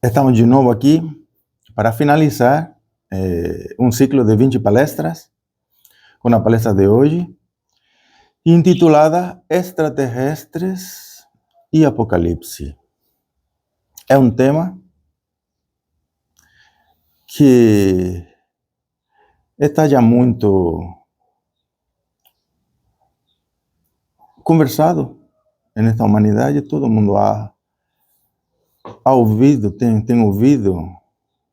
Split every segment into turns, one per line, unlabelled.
Estamos de novo aqui para finalizar um ciclo de 20 palestras, com a palestra de hoje, intitulada Extraterrestres e Apocalipse. É um tema que está já muito conversado nesta humanidade, todo mundo ha ouvido, tem ouvido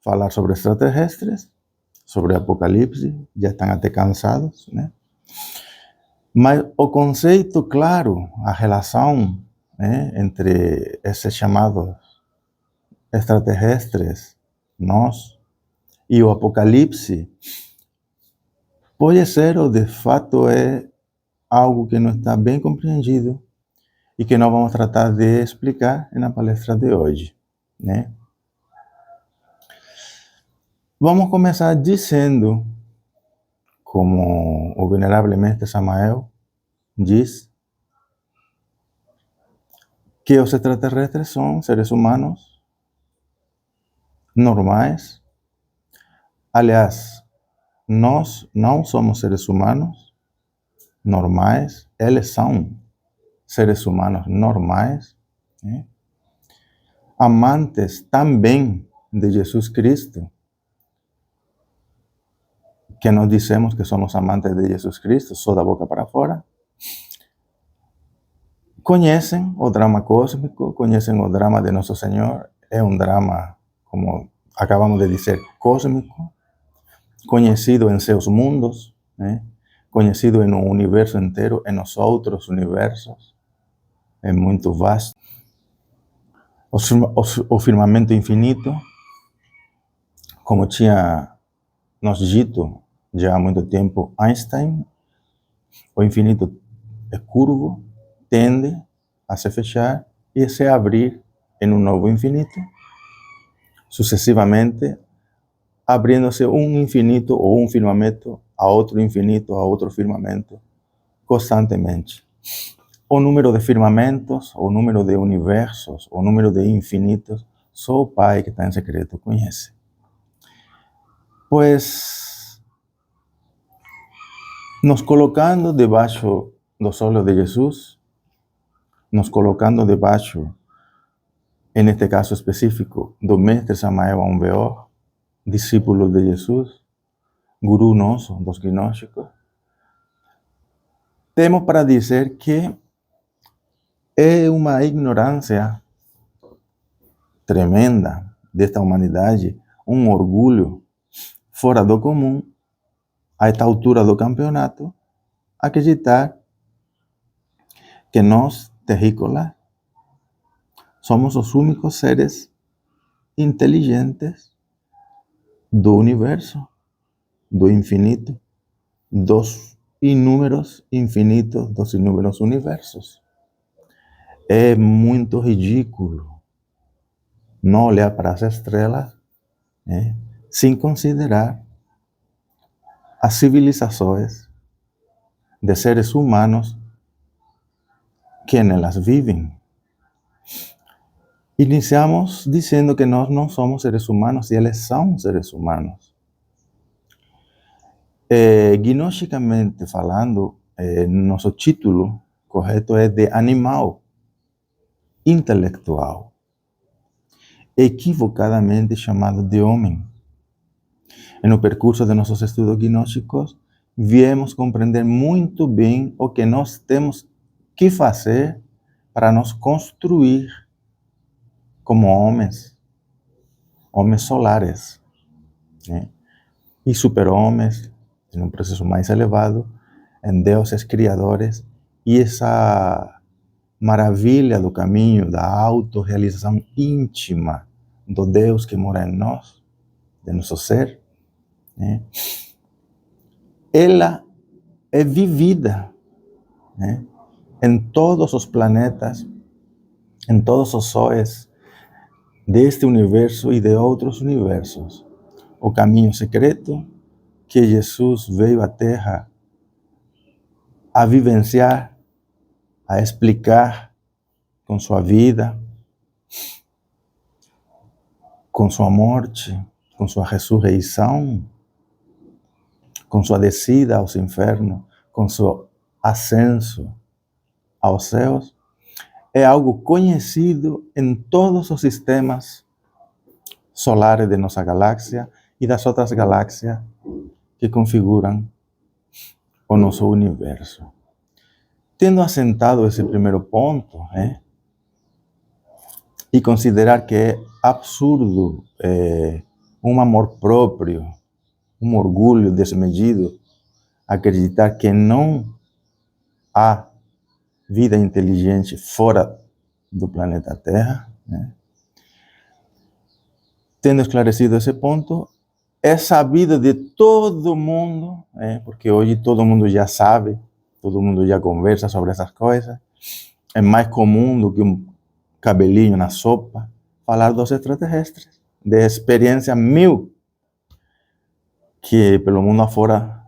falar sobre extraterrestres, sobre Apocalipse, já estão até cansados, né? Mas o conceito claro, a relação, né, entre esses chamados extraterrestres, nós, e o Apocalipse, pode ser ou de fato é algo que não está bem compreendido e que nós vamos tratar de explicar na palestra de hoje, né? Vamos começar dizendo, como o venerável mestre Samael diz, que os extraterrestres são seres humanos normais. Aliás, nós não somos seres humanos normais, eles são seres humanos normais, né? Amantes também de Jesus Cristo, que nós dizemos que somos amantes de Jesus Cristo, só da boca para fora. Conhecem o drama cósmico, conhecem o drama de Nosso Senhor, é um drama, como acabamos de dizer, cósmico, conhecido em seus mundos, né? Conhecido no universo inteiro, em os outros universos, é muito vasto. O firmamento infinito, como tinha nos dito já há muito tempo Einstein, o infinito é curvo, tende a se fechar e se abrir em um novo infinito, sucessivamente, abrindo-se um infinito ou um firmamento a outro infinito, a outro firmamento, constantemente. O número de firmamentos, o número de universos, o número de infinitos, só o Pai que está em secreto conhece. Pois, nos colocando debaixo dos olhos de Jesus, nos colocando debaixo, neste caso específico, do mestre Samael Aun Weor, discípulo de Jesus, guru nosso dos gnósticos, temos para dizer que é uma ignorância tremenda desta humanidade, um orgulho fora do comum, a esta altura do campeonato, acreditar que nós, terrícolas, somos os únicos seres inteligentes do universo, do infinito, dos inúmeros infinitos, dos inúmeros universos. É muito ridículo não olhar para as estrelas, né, sem considerar as civilizações de seres humanos que nelas vivem. Iniciamos dizendo que nós não somos seres humanos e eles são seres humanos. Gnosticamente falando, nosso título correto é de animal intelectual, equivocadamente chamado de homem. No percurso de nossos estudos gnósticos, viemos compreender muito bem o que nós temos que fazer para nos construir como homens solares, né? E super-homens, em um processo mais elevado, em deuses criadores, e essa maravilha do caminho da autorrealização íntima do Deus que mora em nós, de nosso ser, né? Ela é vivida, né, em todos os planetas, em todos os sóis deste universo e de outros universos. O caminho secreto que Jesus veio à Terra a vivenciar, a explicar com sua vida, com sua morte, com sua ressurreição, com sua descida aos infernos, com seu ascenso aos céus, é algo conhecido em todos os sistemas solares de nossa galáxia e das outras galáxias que configuram o nosso universo. Tendo assentado esse primeiro ponto, e considerar que é absurdo um amor próprio, um orgulho desmedido, acreditar que não há vida inteligente fora do planeta Terra, Tendo esclarecido esse ponto, é sabido de todo mundo, porque hoje todo mundo já sabe, todo mundo já conversa sobre essas coisas, é mais comum do que um cabelinho na sopa, falar dos extraterrestres, de experiência 1000, que pelo mundo afora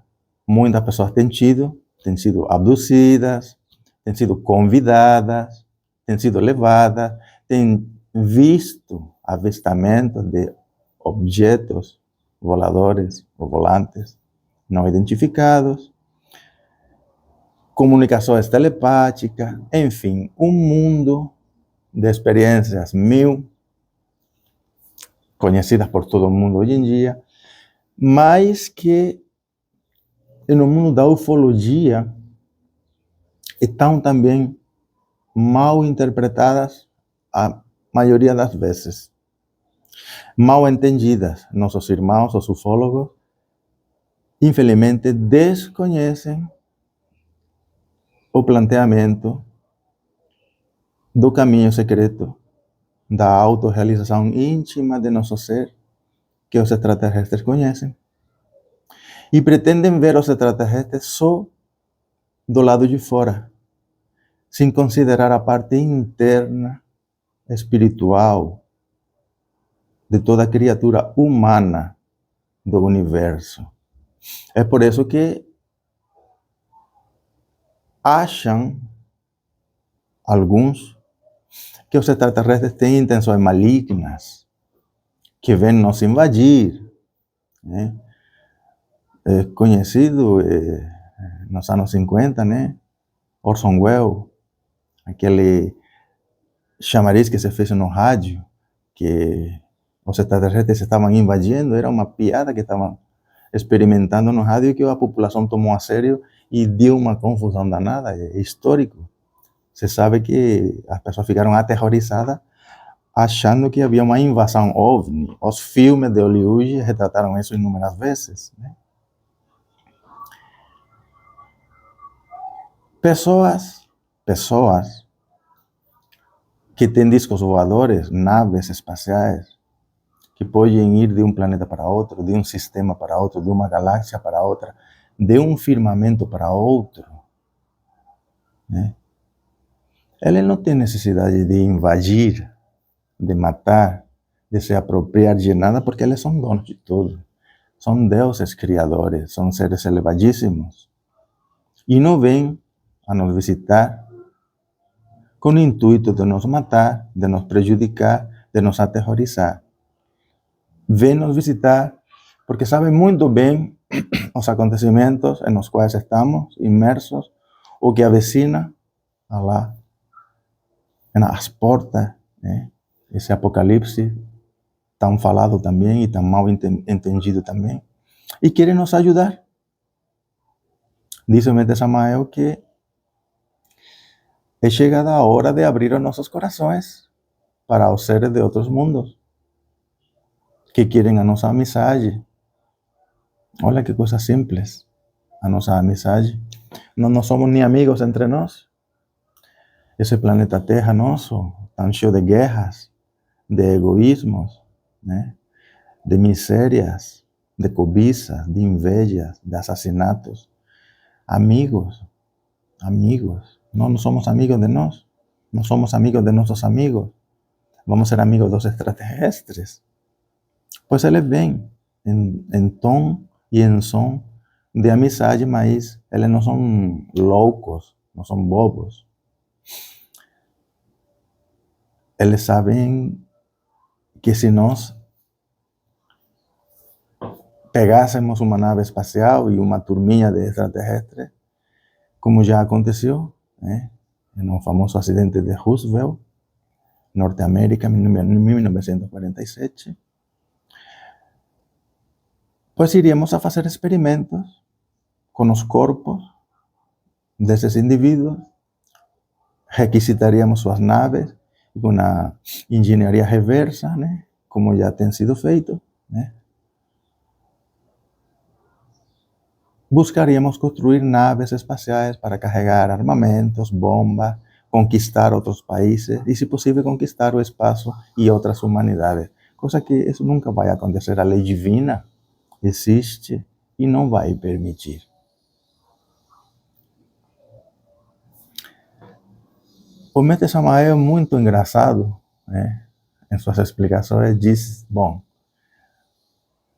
muitas pessoas têm sido abduzidas, têm sido convidadas, têm sido levadas, têm visto avistamentos de objetos voladores ou volantes não identificados, comunicações telepáticas, enfim, um mundo de experiências 1000, conhecidas por todo mundo hoje em dia, mas que no mundo da ufologia estão também mal interpretadas a maioria das vezes, mal entendidas. Nossos irmãos, os ufólogos, infelizmente desconhecem o planteamento do caminho secreto da autorrealização íntima de nosso ser, que os extraterrestres conhecem, e pretendem ver os extraterrestres só do lado de fora, sem considerar a parte interna, espiritual, de toda criatura humana do universo. É por isso que acham alguns que os extraterrestres têm intenções malignas, que vêm nos invadir. É conhecido nos anos 50, Orson Welles, aquele chamariz que se fez no rádio, que os extraterrestres estavam invadindo, era uma piada que estavam experimentando no rádio, que a população tomou a sério e deu uma confusão danada, é histórico. Você sabe que as pessoas ficaram aterrorizadas, achando que havia uma invasão OVNI. Os filmes de Hollywood retrataram isso inúmeras vezes. Pessoas que têm discos voadores, naves espaciais, que podem ir de um planeta para outro, de um sistema para outro, de uma galáxia para outra, de um firmamento para outro, Ele não tem necessidade de invadir, de matar, de se apropriar de nada, porque eles são donos de tudo. São deuses criadores, são seres elevadíssimos. E não vêm a nos visitar com o intuito de nos matar, de nos prejudicar, de nos aterrorizar. Vêm nos visitar porque sabem muito bem os acontecimentos nos quais estamos imersos, o que avecina lá nas portas, esse apocalipse tão falado também e tão mal entendido também, e querem nos ajudar. Diz o Mestre Samael que é chegada a hora de abrir os nossos corações para os seres de outros mundos, que querem a nossa amizade. Olha que coisa simples, a nossa amizade. Não somos nem amigos entre nós. Esse planeta Terra nosso, tão cheio de guerras, de egoísmos, de misérias, de cobiças, de invejas, de assassinatos. Amigos. Não somos amigos de nós. Não somos amigos de nossos amigos. Vamos ser amigos dos extraterrestres. Pois eles vêm em tom e em som de amizade, mas eles não são loucos, não são bobos. Eles sabem que se nós pegássemos uma nave espacial e uma turminha de extraterrestres, como já aconteceu, né? No famoso acidente de Roosevelt, Norteamérica, em 1947, pues iríamos a fazer experimentos com os corpos desses indivíduos, requisitaríamos suas naves com a engenharia reversa, né? Como já tem sido feito, né? Buscaríamos construir naves espaciais para carregar armamentos, bombas, conquistar outros países e, se possível, conquistar o espaço e outras humanidades. Coisa que isso nunca vai acontecer. A lei divina existe e não vai permitir. O Mestre Samael é muito engraçado, né? Em suas explicações diz, bom,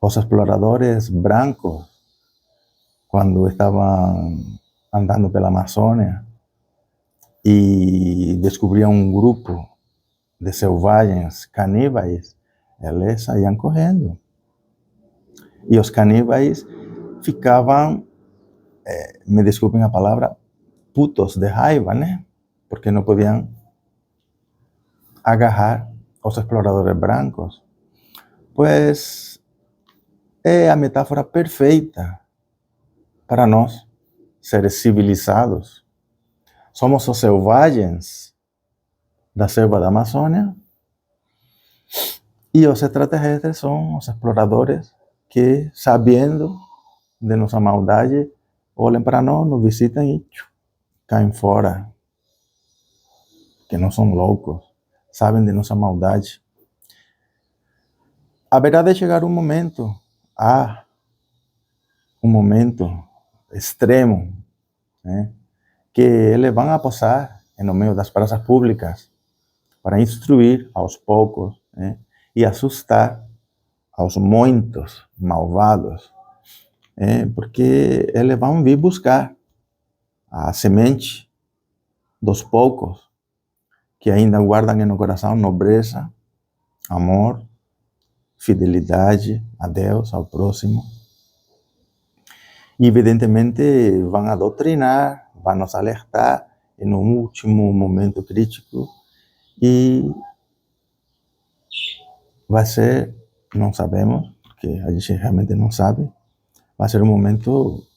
os exploradores brancos, quando estavam andando pela Amazônia e descobriam um grupo de selvagens caníbais, eles saíam correndo. E os caníbais ficavam, me desculpem a palavra, putos de raiva, né? Porque não podiam agarrar os exploradores brancos. Pues é a metáfora perfeita para nós, seres civilizados. Somos os selvagens da selva da Amazônia e os extraterrestres são os exploradores que, sabendo de nossa maldade, olham para nós, nos visitam e caem fora. Que não são loucos, sabem de nossa maldade. Haverá de chegar um momento, um momento extremo, né, que eles vão a posar no meio das praças públicas para instruir aos poucos, né, e assustar aos muitos malvados, porque eles vão vir buscar a semente dos poucos que ainda guardam no coração nobreza, amor, fidelidade a Deus, ao próximo. E, evidentemente, vão a doutrinar, vão nos alertar no último momento crítico e vai ser, não sabemos, porque a gente realmente não sabe, vai ser um momento,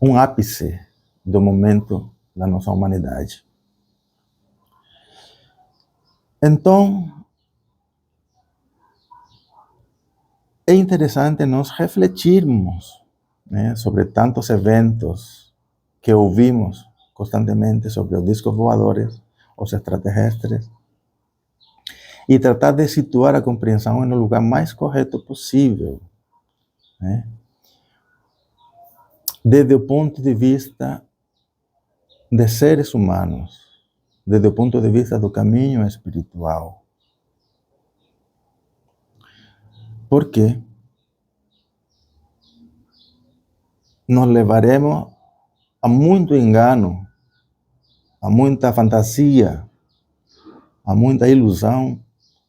um ápice do momento da nossa humanidade. Então, é interessante nós refletirmos, né, sobre tantos eventos que ouvimos constantemente sobre os discos voadores, os extraterrestres, e tratar de situar a compreensão no lugar mais correto possível, né? Desde o ponto de vista de seres humanos, desde o ponto de vista do caminho espiritual. Porque nos levaremos a muito engano, a muita fantasia, a muita ilusão,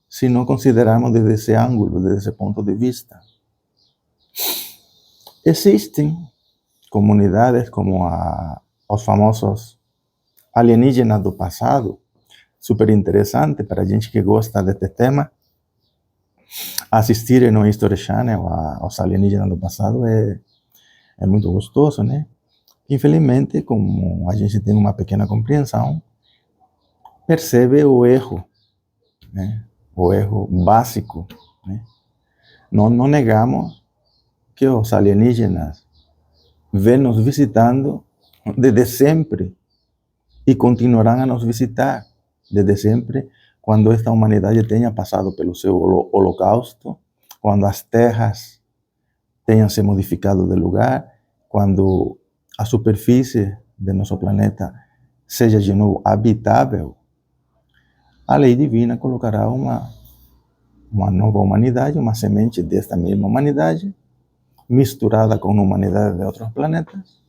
se não considerarmos desde esse ângulo, desde esse ponto de vista. Existem comunidades como os famosos alienígenas do passado, super interessante para a gente que gosta deste tema. Assistir no History Channel aos alienígenas do passado é muito gostoso, né? Infelizmente, como a gente tem uma pequena compreensão, percebe o erro, né? O erro básico, né? Não negamos que os alienígenas vêm nos visitando desde sempre e continuarão a nos visitar desde sempre, quando esta humanidade tenha passado pelo seu holocausto, quando as terras tenham se modificado de lugar, quando a superfície de nosso planeta seja de novo habitável, a lei divina colocará uma nova humanidade, uma semente desta mesma humanidade, misturada com a humanidade de outros planetas,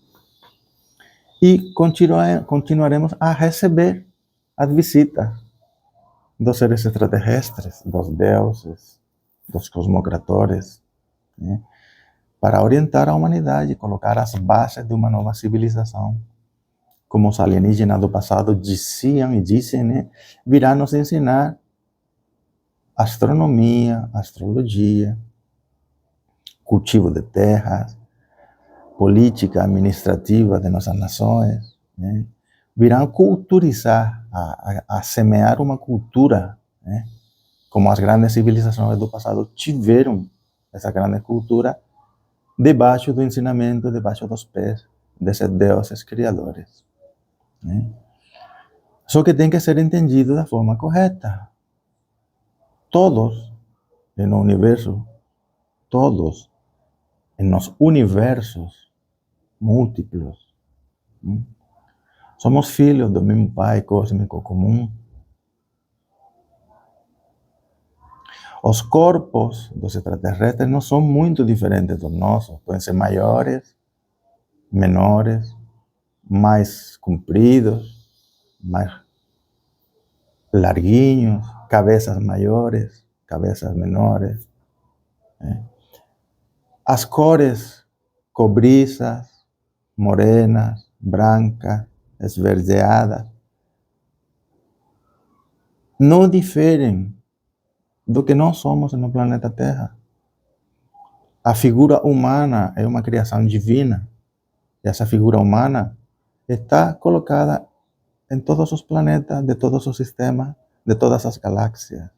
e continuaremos a receber as visitas dos seres extraterrestres, dos deuses, dos cosmocratores, né, para orientar a humanidade, colocar as bases de uma nova civilização. Como os alienígenas do passado diziam e dizem, né, virá nos ensinar astronomia, astrologia, cultivo de terras, política administrativa de nossas nações, né? Virão culturizar, a semear uma cultura, né? Como as grandes civilizações do passado tiveram essa grande cultura debaixo do ensinamento, debaixo dos pés desses deuses criadores, né? Só que tem que ser entendido da forma correta. Todos no universo, todos nos universos múltiplos, né? Somos filhos do mesmo Pai cósmico comum. Os corpos dos extraterrestres não são muito diferentes dos nossos. Podem ser maiores, menores, mais compridos, mais larguinhos, cabeças maiores, cabeças menores, né? As cores cobriças, morenas, brancas, esverdeadas, não diferem do que nós somos no planeta Terra. A figura humana é uma criação divina. E essa figura humana está colocada em todos os planetas, de todos os sistemas, de todas as galáxias,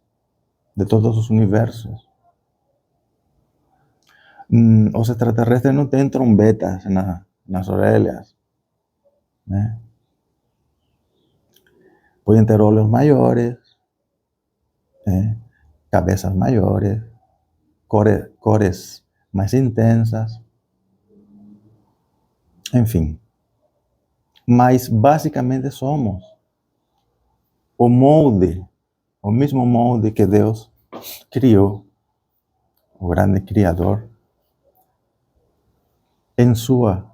de todos os universos. Os extraterrestres não têm trombetas nas orelhas, né? Podem ter olhos maiores, né? Cabeças maiores, cores mais intensas, enfim. Mas basicamente somos o molde, o mesmo molde que Deus criou, o grande Criador, em sua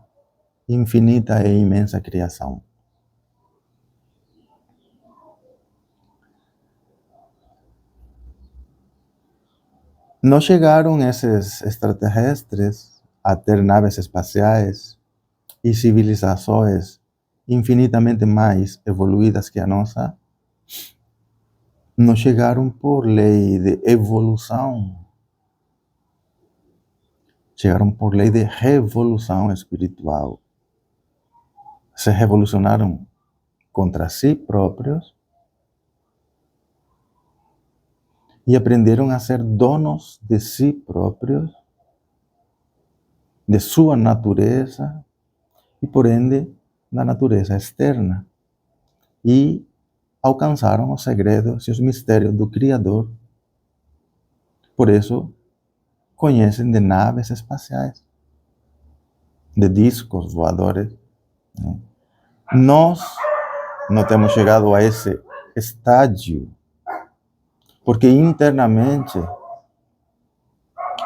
infinita e imensa criação. Não chegaram esses extraterrestres a ter naves espaciais e civilizações infinitamente mais evoluídas que a nossa, não chegaram por lei de evolução, chegaram por lei de revolução espiritual. Se revolucionaram contra si próprios e aprenderam a ser donos de si próprios, de sua natureza e, por ende, da natureza externa. E alcançaram os segredos e os mistérios do Criador. Por isso, conhecem de naves espaciais, de discos voadores, né? Nós não temos chegado a esse estágio, porque internamente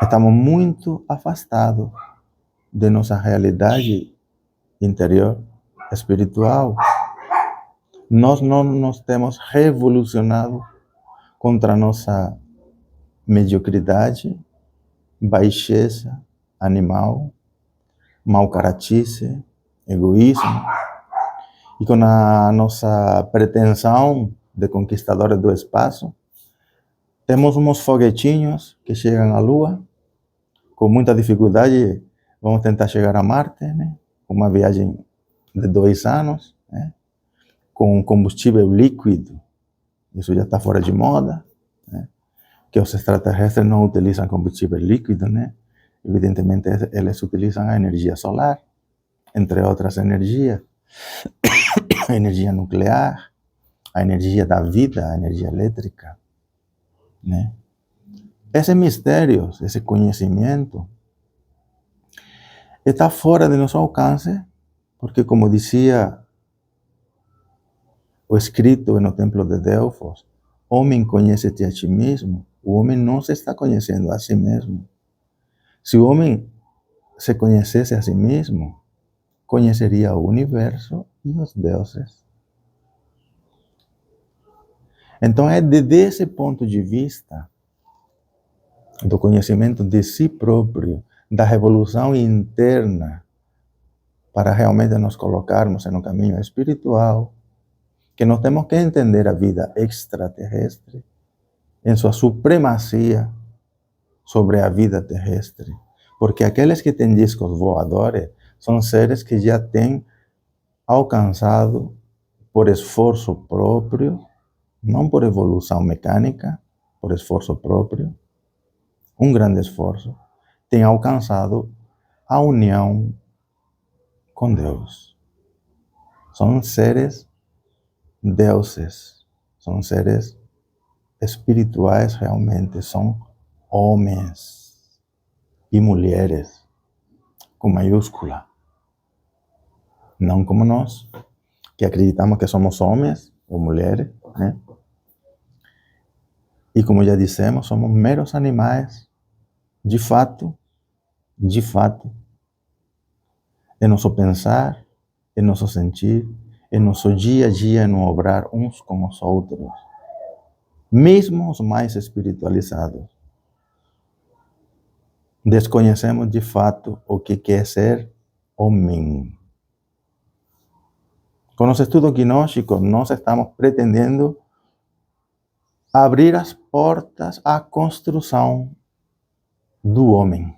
estamos muito afastados de nossa realidade interior espiritual. Nós não nos temos revolucionado contra a nossa mediocridade, baixeza animal, mau caratice, egoísmo, e com a nossa pretensão de conquistadores do espaço, temos uns foguetinhos que chegam à Lua, com muita dificuldade vamos tentar chegar a Marte, né? Uma viagem de 2 anos, né? Com combustível líquido, isso já está fora de moda, né? Que os extraterrestres não utilizam combustível líquido, né? Evidentemente eles utilizam a energia solar, entre outras energias, a energia nuclear, a energia da vida, a energia elétrica, né? Esse mistério, esse conhecimento, está fora de nosso alcance, porque, como dizia o escrito no templo de Delfos, homem, conhece-te a ti mesmo. O homem não se está conhecendo a si mesmo. Se o homem se conhecesse a si mesmo, conheceria o universo e os deuses. Então, é desde esse ponto de vista do conhecimento de si próprio, da revolução interna, para realmente nos colocarmos no caminho espiritual, que nós temos que entender a vida extraterrestre em sua supremacia sobre a vida terrestre. Porque aqueles que têm discos voadores são seres que já têm alcançado, por esforço próprio, não por evolução mecânica, por esforço próprio, um grande esforço, têm alcançado a união com Deus. São seres deuses, são seres espirituais realmente, são homens e mulheres, com maiúscula. Não como nós, que acreditamos que somos homens ou mulheres, né? E como já dissemos, somos meros animais, de fato, em nosso pensar, em nosso sentir, em nosso dia a dia, no obrar uns com os outros. Mesmo os mais espiritualizados, desconhecemos de fato o que é ser homem. Com os estudos gnósticos, nós estamos pretendendo abrir as portas à construção do homem.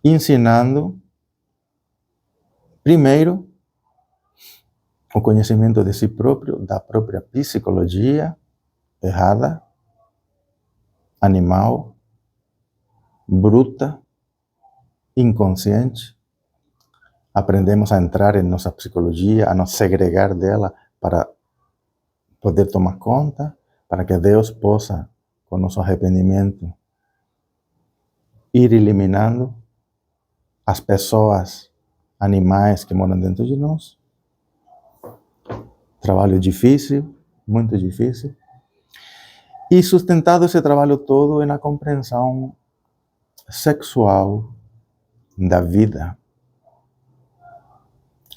Ensinando, primeiro, o conhecimento de si próprio, da própria psicologia errada, animal, bruta, inconsciente. Aprendemos a entrar em nossa psicologia, a nos segregar dela para poder tomar conta, para que Deus possa, com nosso arrependimento, ir eliminando as pessoas, animais que moram dentro de nós. Trabalho difícil, muito difícil. E sustentado esse trabalho todo na compreensão sexual da vida.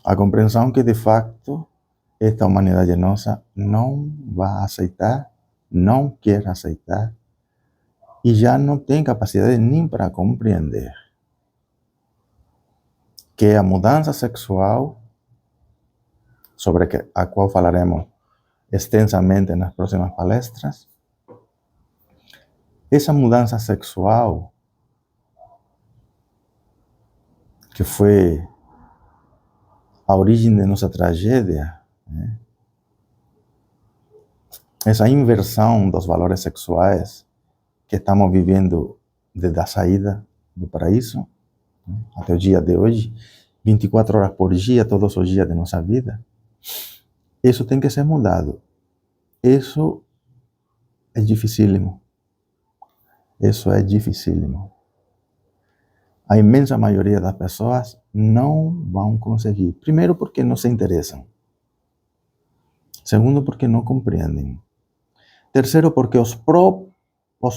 A compreensão que, de fato, esta humanidade nossa não vai aceitar, não quer aceitar, e já não tem capacidade nem para compreender que a mudança sexual, sobre a qual falaremos extensamente nas próximas palestras, essa mudança sexual, que foi a origem de nossa tragédia, né? Essa inversão dos valores sexuais que estamos vivendo desde a saída do paraíso, né, até o dia de hoje, 24 horas por dia, todos os dias de nossa vida, isso tem que ser mudado. Isso é dificílimo. Isso é dificílimo. A imensa maioria das pessoas não vão conseguir. Primeiro, porque não se interessam. Segundo, porque não compreendem. Terceiro, porque os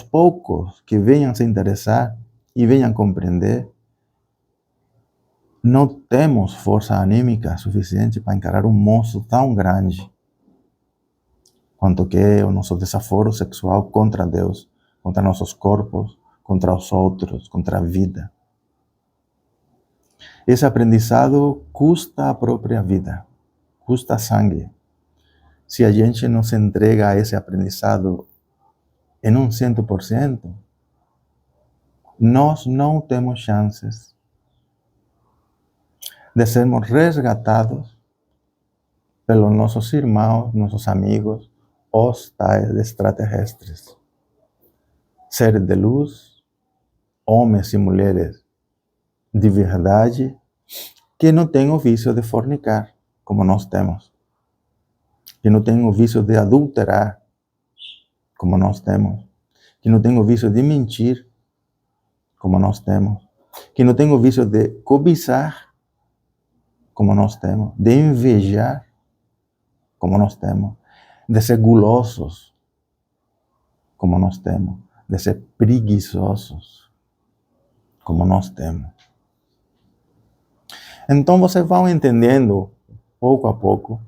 poucos que venham se interessar e venham compreender, não temos força anímica suficiente para encarar um monstro tão grande quanto que é o nosso desaforo sexual contra Deus, contra nossos corpos, contra os outros, contra a vida. Esse aprendizado custa a própria vida, custa sangue. Se a gente não se entrega a esse aprendizado em 100%, nós não temos chances de sermos resgatados pelos nossos irmãos, nossos amigos, os tais extraterrestres. Seres de luz, homens e mulheres de verdade, que não têm o vício de fornicar, como nós temos. Que não têm o vício de adulterar, como nós temos. Que não têm o vício de mentir, como nós temos. Que não têm o vício de cobiçar, como nós temos. De invejar, como nós temos. De ser gulosos, como nós temos. De ser preguiçosos, como nós temos. Então vocês vão entendendo, pouco a pouco,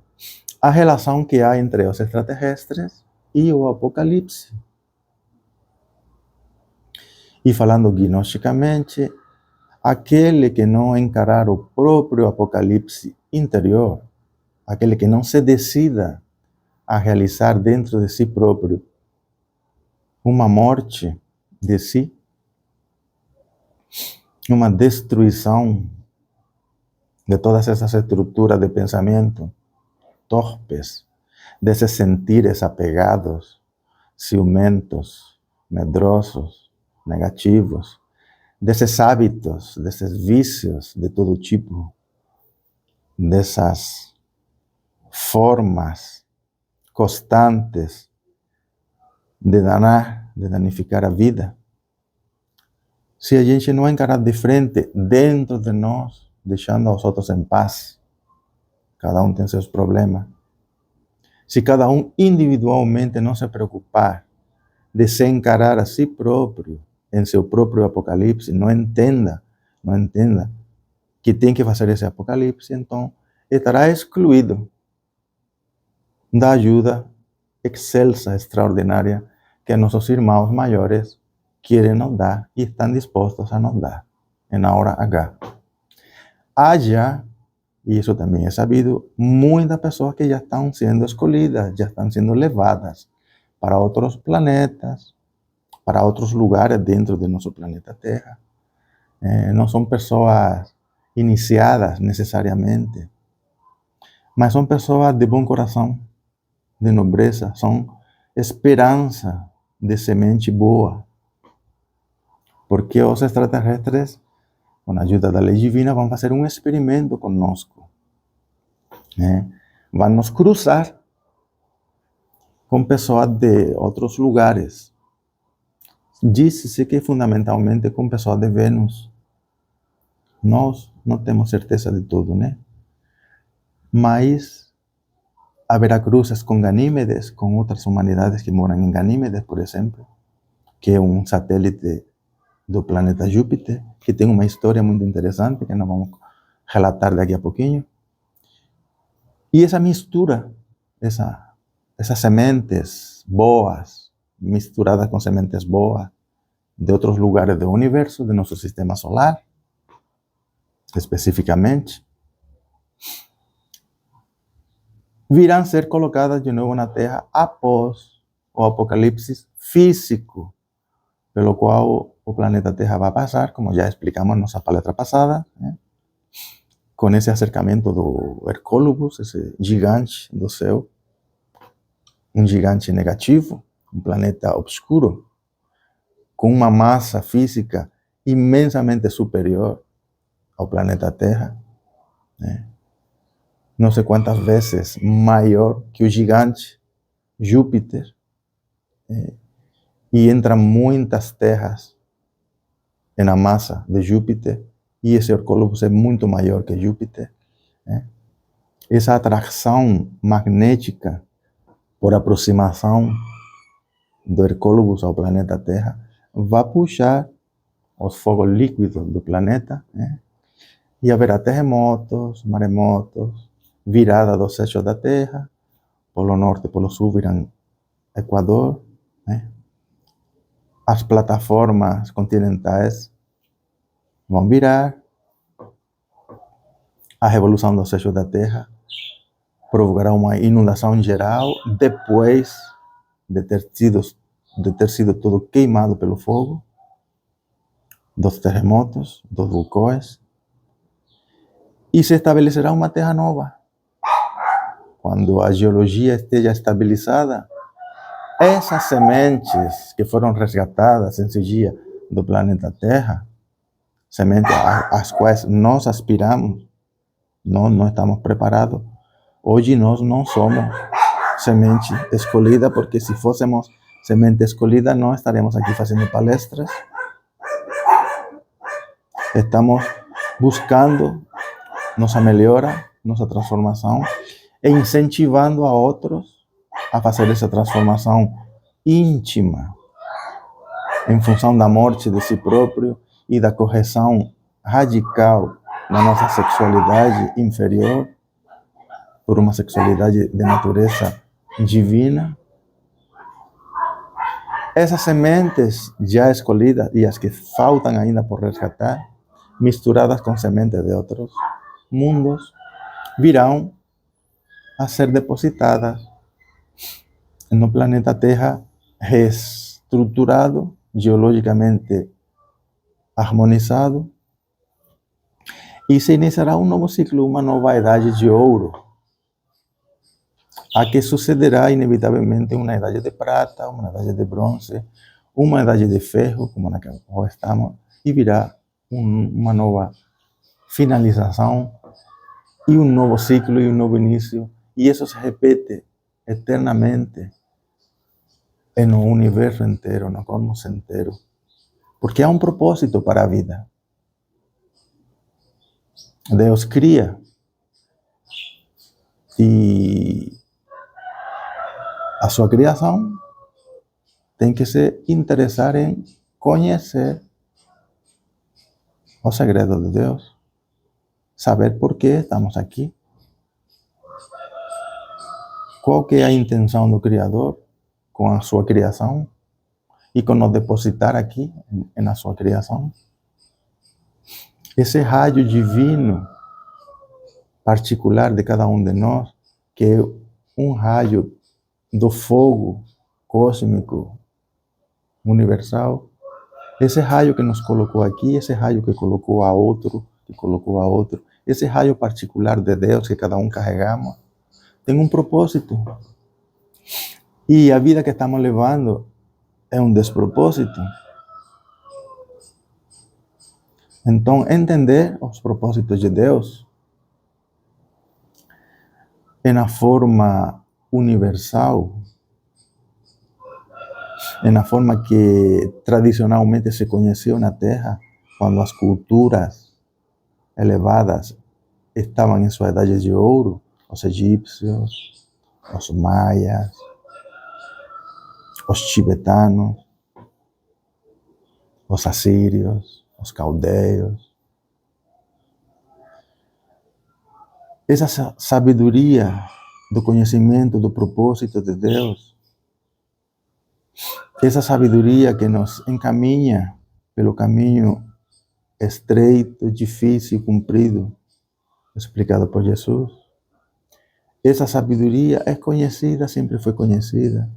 a relação que há entre os extraterrestres e o Apocalipse. E falando gnosticamente, aquele que não encarar o próprio Apocalipse interior, aquele que não se decida a realizar dentro de si próprio uma morte de si, uma destruição de todas essas estruturas de pensamento torpes, desses sentires apegados, ciumentos, medrosos, negativos, desses hábitos, desses vícios de todo tipo, dessas formas constantes de danar, de danificar a vida. Se a gente não encarar de frente, dentro de nós, deixando os outros em paz, cada um tem seus problemas. Se cada um individualmente não se preocupar de se encarar a si próprio, em seu próprio apocalipse, não entenda que tem que fazer esse apocalipse, então estará excluído da ajuda excelsa, extraordinária, que nossos irmãos maiores querem nos dar e estão dispostos a nos dar, na hora H. Haja, e isso também é sabido, muitas pessoas que já estão sendo escolhidas, já estão sendo levadas para outros planetas, para outros lugares dentro de nosso planeta Terra. Não são pessoas iniciadas necessariamente, mas são pessoas de bom coração, de nobreza, são esperança de semente boa. Porque os extraterrestres, com a ajuda da lei divina, vão fazer um experimento conosco. Vão nos cruzar com pessoas de outros lugares. Diz-se que fundamentalmente com pessoas de Vênus. Nós não temos certeza de tudo, né? Mas haverá cruzes com Ganímedes, com outras humanidades que moram em Ganímedes, por exemplo, que é um satélite do planeta Júpiter, que tem uma história muito interessante, que nós vamos relatar daqui a pouquinho. E essa mistura, essas sementes boas, misturadas com sementes boas de outros lugares do universo, de nosso sistema solar, especificamente, virão ser colocadas de novo na Terra após o apocalipse físico, pelo qual o planeta Terra vai passar, como já explicamos na nossa palestra passada, com esse acercamento do Hercólubus, esse gigante do céu, um gigante negativo, um planeta obscuro, com uma massa física imensamente superior ao planeta Terra, não sei quantas vezes maior que o gigante Júpiter, e entram muitas terras na massa de Júpiter, e esse Hercólubus é muito maior que Júpiter. Essa atração magnética por aproximação do Hercólubus ao planeta Terra vai puxar os fogos líquidos do planeta, e haverá terremotos, maremotos, virada dos eixos da Terra, polo norte e polo sul virão Equador, as plataformas continentais vão virar, a revolução dos eixos da Terra provocará uma inundação geral depois de ter sido tudo queimado pelo fogo, dos terremotos, dos vulcões, e se estabelecerá uma Terra nova. Quando a geologia esteja estabilizada, essas sementes que foram resgatadas em dia do planeta Terra, sementes às quais nós aspiramos, nós não estamos preparados. Hoje nós não somos semente escolhida, porque se fôssemos semente escolhida, não estaríamos aqui fazendo palestras. Estamos buscando nossa melhora, nossa transformação, e incentivando a outros a fazer essa transformação íntima, em função da morte de si próprio e da correção radical na nossa sexualidade inferior, por uma sexualidade de natureza divina. Essas sementes já escolhidas e as que faltam ainda por resgatar, misturadas com sementes de outros mundos, virão a ser depositadas no planeta Terra, reestruturado, geologicamente harmonizado, e se iniciará um novo ciclo, uma nova idade de ouro, a que sucederá inevitavelmente uma idade de prata, uma idade de bronze, uma idade de ferro, como na que estamos, e virá uma nova finalização, e um novo ciclo, e um novo início, e isso se repete eternamente no universo inteiro, no cosmos inteiro, porque há um propósito para a vida. Deus cria e a sua criação tem que se interessar em conhecer o segredo de Deus, saber por que estamos aqui, qual que é a intenção do Criador com a sua criação e com nos depositar aqui na sua criação. Esse raio divino particular de cada um de nós, que é um raio do fogo cósmico universal, esse raio que nos colocou aqui, esse raio que colocou a outro, esse raio particular de Deus que cada um carregamos, tem um propósito. E a vida que estamos levando é um despropósito. Então, entender os propósitos de Deus na forma universal, na forma que tradicionalmente se conheceu na Terra, quando as culturas elevadas estavam em sua idade de ouro, os egípcios, os maias, os tibetanos, os assírios, os caldeus. Essa sabedoria do conhecimento do propósito de Deus, essa sabedoria que nos encaminha pelo caminho estreito, difícil, comprido, explicado por Jesus, essa sabedoria é conhecida, sempre foi conhecida,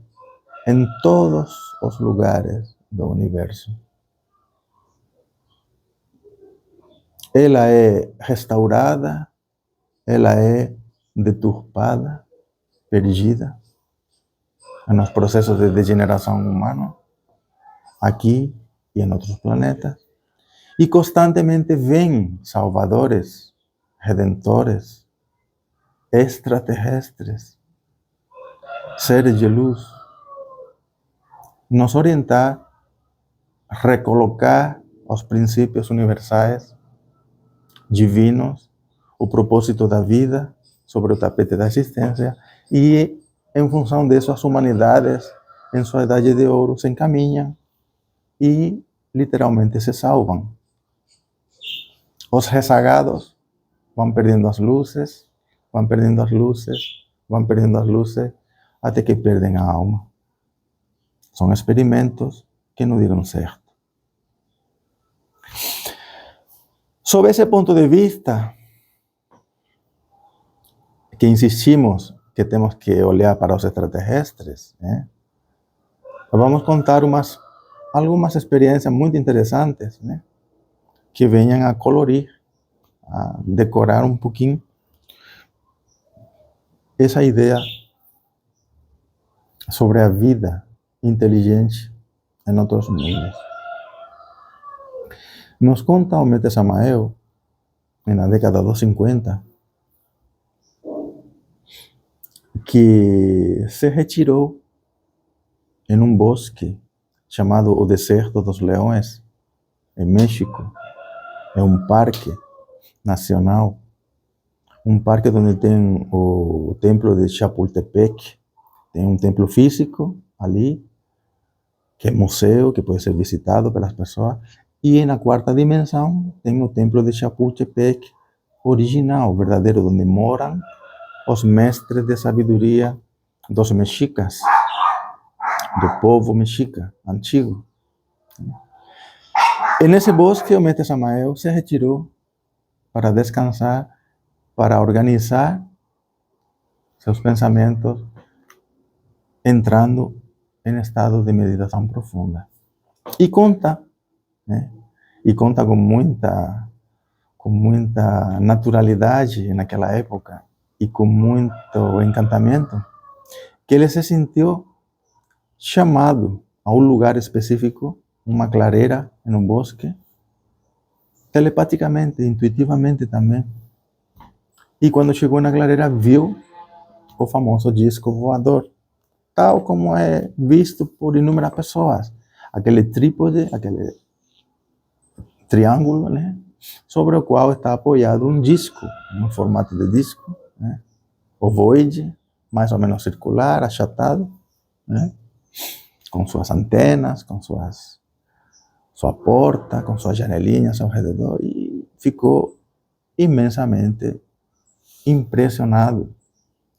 em todos os lugares do universo. Ela é restaurada, ela é deturpada, perdida nos processos de degeneração humana, aqui e em outros planetas, e constantemente vêm salvadores, redentores, extraterrestres, seres de luz, nos orientar, recolocar os princípios universais, divinos, o propósito da vida sobre o tapete da existência, e em função disso as humanidades em sua idade de ouro se encaminham e literalmente se salvam. Os rezagados vão perdendo as luzes, vão perdendo as luzes, vão perdendo as luzes, até que perdem a alma. São experimentos que não deram certo. Sob esse ponto de vista, que insistimos que temos que olhar para os extraterrestres, vamos contar algumas experiências muito interessantes, que venham a colorir, a decorar um pouquinho essa ideia sobre a vida inteligente em outros mundos. Nos conta o Mete Samael, na década dos 50, que se retirou em um bosque chamado o Deserto dos Leões, em México. É um parque nacional, um parque onde tem o templo de Chapultepec, tem um templo físico ali, que é museu, que pode ser visitado pelas pessoas, e na quarta dimensão tem o templo de Chapultepec original, verdadeiro, onde moram os mestres de sabedoria dos mexicas, do povo mexica antigo. E nesse bosque, o mestre Samael se retirou para descansar, para organizar seus pensamentos, entrando em estado de meditação profunda. E conta, né? E conta com muita naturalidade naquela época e com muito encantamento, que ele se sentiu chamado a um lugar específico, uma clareira em um bosque, telepaticamente, intuitivamente também. E quando chegou na clareira, viu o famoso disco voador, tal como é visto por inúmeras pessoas. Aquele trípode, aquele triângulo, né? Sobre o qual está apoiado um disco, um formato de disco, né? Ovoide, mais ou menos circular, achatado, né? Com suas antenas, com sua porta, com suas janelinhas ao redor, e ficou imensamente impressionado,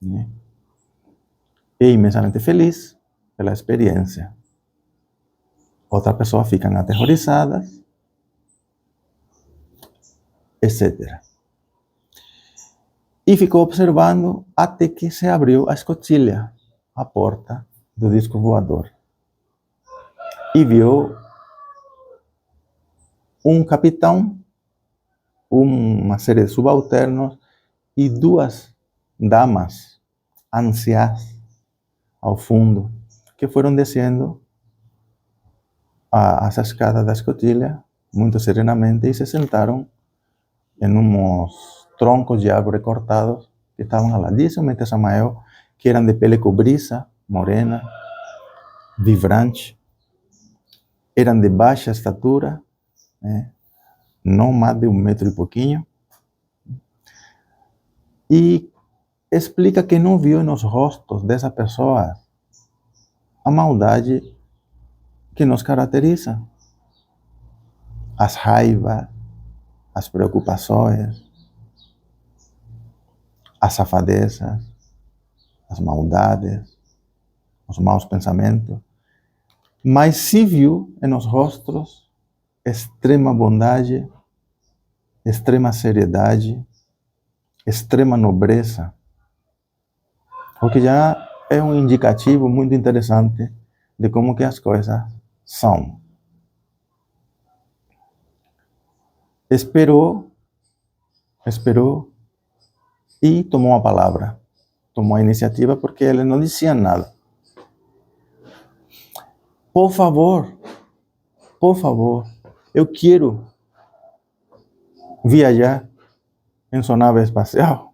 né? E imensamente feliz pela experiência. Outras pessoas ficam aterrorizadas, etc. E ficou observando até que se abriu a escotilha, a porta do disco voador. E viu um capitão, uma série de subalternos e duas damas anciãs ao fundo, que foram descendo as escadas da escotilha muito serenamente e se sentaram em uns troncos de árvore cortados que estavam lá. Diz o mestre Samael que eram de pele cobriça, morena, vibrante, eram de baixa estatura, né? Não mais de 1 metro e pouquinho, e explica que não viu nos rostos dessas pessoas a maldade que nos caracteriza, as raivas, as preocupações, as safadezas, as maldades, os maus pensamentos, mas se viu nos rostos extrema bondade, extrema seriedade, extrema nobreza, o que já é um indicativo muito interessante de como que as coisas são. Esperou e tomou a palavra, tomou a iniciativa, porque ele não dizia nada. Por favor, eu quero viajar em sua nave espacial.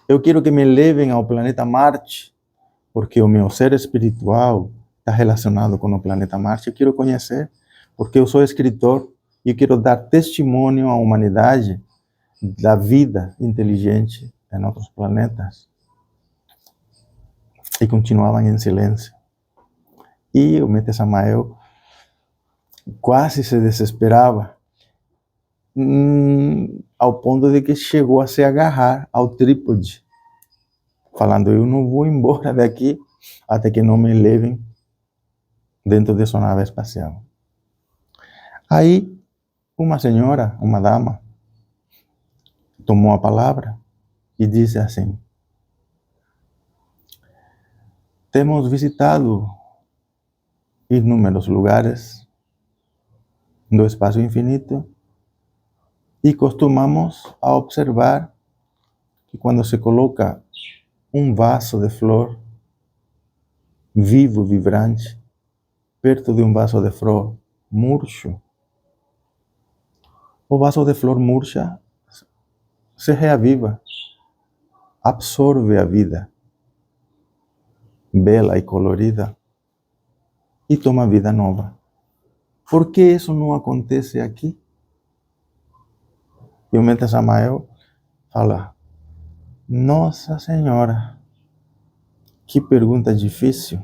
Eu quero que me levem ao planeta Marte, porque o meu ser espiritual está relacionado com o planeta Marte. Eu quero conhecer, porque eu sou escritor e eu quero dar testemunho à humanidade da vida inteligente em outros planetas. E continuavam em silêncio. E o mestre Samael quase se desesperava, ao ponto de que chegou a se agarrar ao trípode, falando: eu não vou embora daqui até que não me levem dentro de sua nave espacial. Aí, uma senhora, uma dama, tomou a palavra e disse assim: temos visitado inúmeros lugares do espaço infinito e costumamos a observar que quando se coloca um vaso de flor vivo, vibrante, perto de um vaso de flor murcho, o vaso de flor murcha se reaviva, absorve a vida bela e colorida e toma vida nova. Por que isso não acontece aqui? E o mestre Samael fala: Nossa Senhora, que pergunta difícil.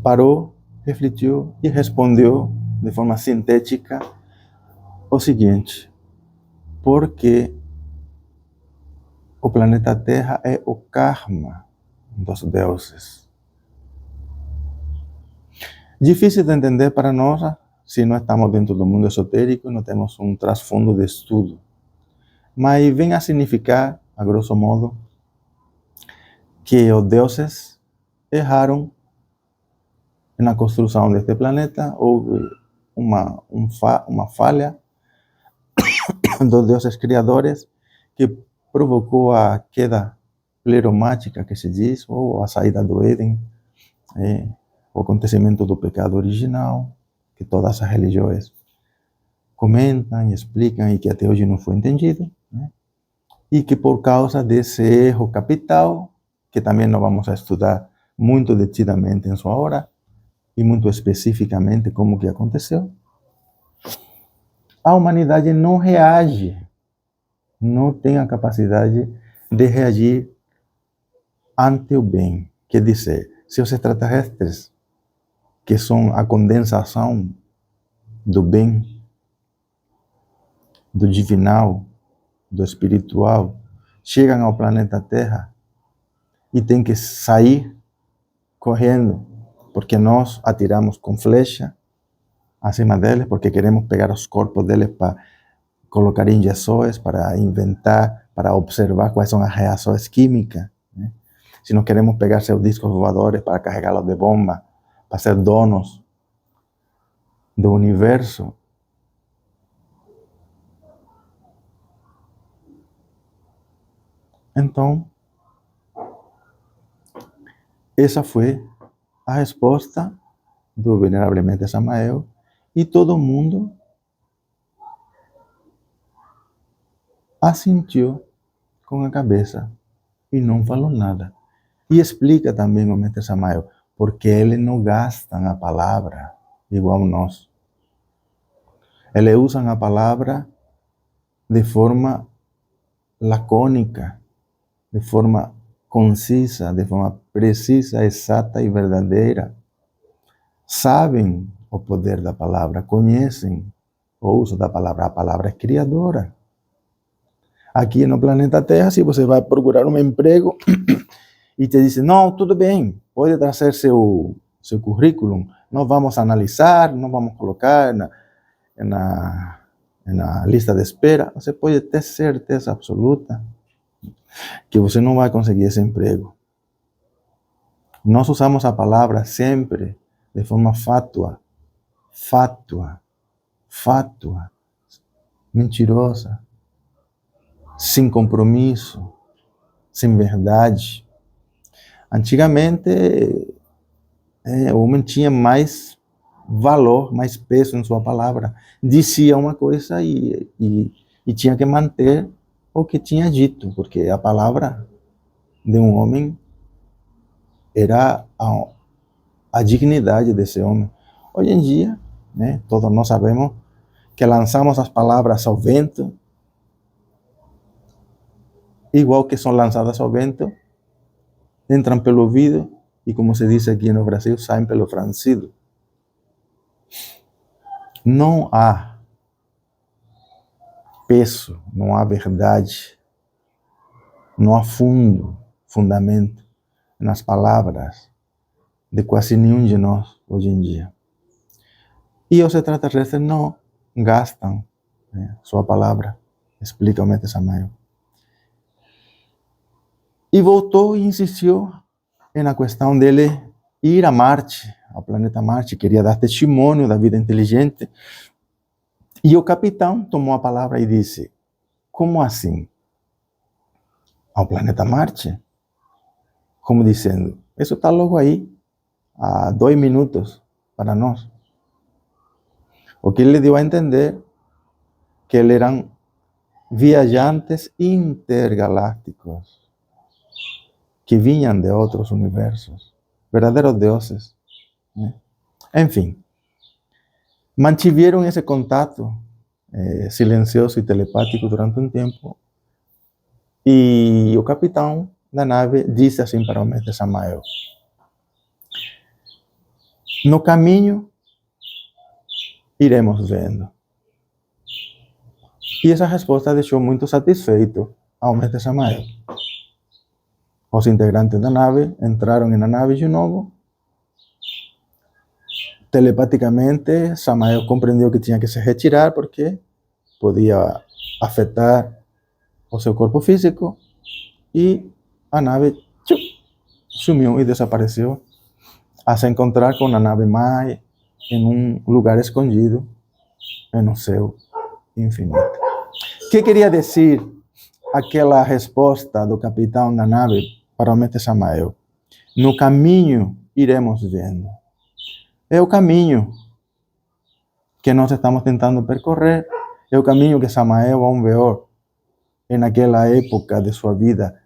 Parou, refletiu e respondeu de forma sintética o seguinte: porque o planeta Terra é o karma dos deuses. Difícil de entender para nós se não estamos dentro do mundo esotérico e não temos um trasfundo de estudo. Mas vem a significar, a grosso modo, que os deuses erraram na construção deste planeta. Houve uma falha dos deuses criadores que provocou a queda pleromática, que se diz, ou a saída do Éden, o acontecimento do pecado original, que todas as religiões comentam e explicam e que até hoje não foi entendido, né? E que por causa desse erro capital, que também nós vamos a estudar muito detidamente em sua hora, e muito especificamente como que aconteceu, a humanidade não reage, não tem a capacidade de reagir ante o bem. Quer dizer, se os extraterrestres, que são a condensação do bem, do divinal, do espiritual, chegam ao planeta Terra e têm que sair correndo, porque nós atiramos com flecha acima deles, porque queremos pegar os corpos deles para colocar injeções, para inventar, para observar quais são as reações químicas, né? Se nós queremos pegar seus discos voadores para carregá-los de bomba, para ser donos do universo. Então, essa foi a resposta do Venerável Mestre Samael, e todo mundo assentiu com a cabeça e não falou nada. E explica também o Mestre Samael, porque eles não gastam a palavra igual nós. Eles usam a palavra de forma lacônica, de forma concisa, de forma precisa, exata e verdadeira. Sabem o poder da palavra, conhecem o uso da palavra. A palavra é criadora. Aqui no planeta Terra, se você vai procurar um emprego e te dizem, não, tudo bem, pode trazer seu currículo, nós vamos analisar, nós vamos colocar na lista de espera, você pode ter certeza absoluta que você não vai conseguir esse emprego. Nós usamos a palavra sempre de forma fátua, mentirosa, sem compromisso, sem verdade. Antigamente, o homem tinha mais valor, mais peso em sua palavra. Dizia uma coisa e tinha que manter o que tinha dito, porque a palavra de um homem era a dignidade desse homem. Hoje em dia, né, todos nós sabemos que lançamos as palavras ao vento, igual que são lançadas ao vento, entram pelo ouvido e, como se diz aqui no Brasil, saem pelo franzido. Não há peso, não há verdade, não há fundamento nas palavras de quase nenhum de nós hoje em dia. E os extraterrestres não gastam, né, sua palavra, explica o Mestre Samael. E voltou e insistiu na questão dele ir a Marte, ao planeta Marte, queria dar testemunho da vida inteligente. E o capitão tomou a palavra e disse, como assim? Ao planeta Marte? Como dizendo, isso está logo aí, há 2 minutos para nós. O que ele deu a entender que eles eram viajantes intergalácticos, que vinham de outros universos, verdadeiros deuses, né? Enfim, mantiveram esse contato silencioso e telepático durante um tempo, e o capitão da nave disse assim para o Mestre Samael, no caminho iremos vendo. E essa resposta deixou muito satisfeito ao mês de Samael. Os integrantes da nave entraram na nave de novo. Telepaticamente, Samael compreendeu que tinha que se retirar porque podia afetar o seu corpo físico, e a nave sumiu e desapareceu, a se encontrar com a nave mãe em um lugar escondido no céu infinito. O que queria dizer aquela resposta do capitão da nave para o mestre Samael? No caminho iremos vendo. É o caminho que nós estamos tentando percorrer, é o caminho que Samael, ao ver, naquela época de sua vida,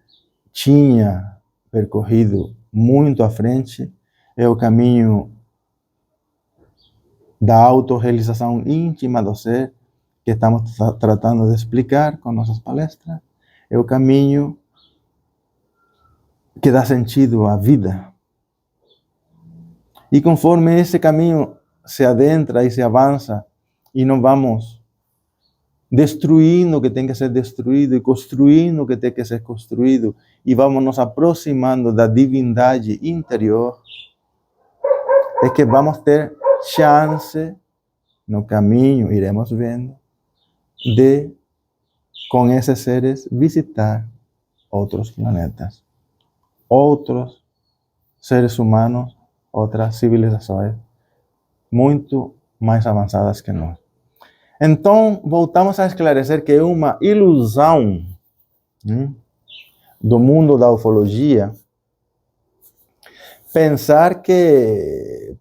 tinha percorrido muito à frente, é o caminho da autorrealização íntima do ser, que estamos tratando de explicar com nossas palestras, é o caminho que dá sentido à vida. E conforme esse caminho se adentra e se avança, e não vamos destruindo o que tem que ser destruído e construindo o que tem que ser construído, e vamos nos aproximando da divindade interior, é que vamos ter chance, no caminho iremos vendo, de, com esses seres, visitar outros planetas, outros seres humanos, outras civilizações muito mais avançadas que nós. Então, voltamos a esclarecer que é uma ilusão do mundo da ufologia pensar que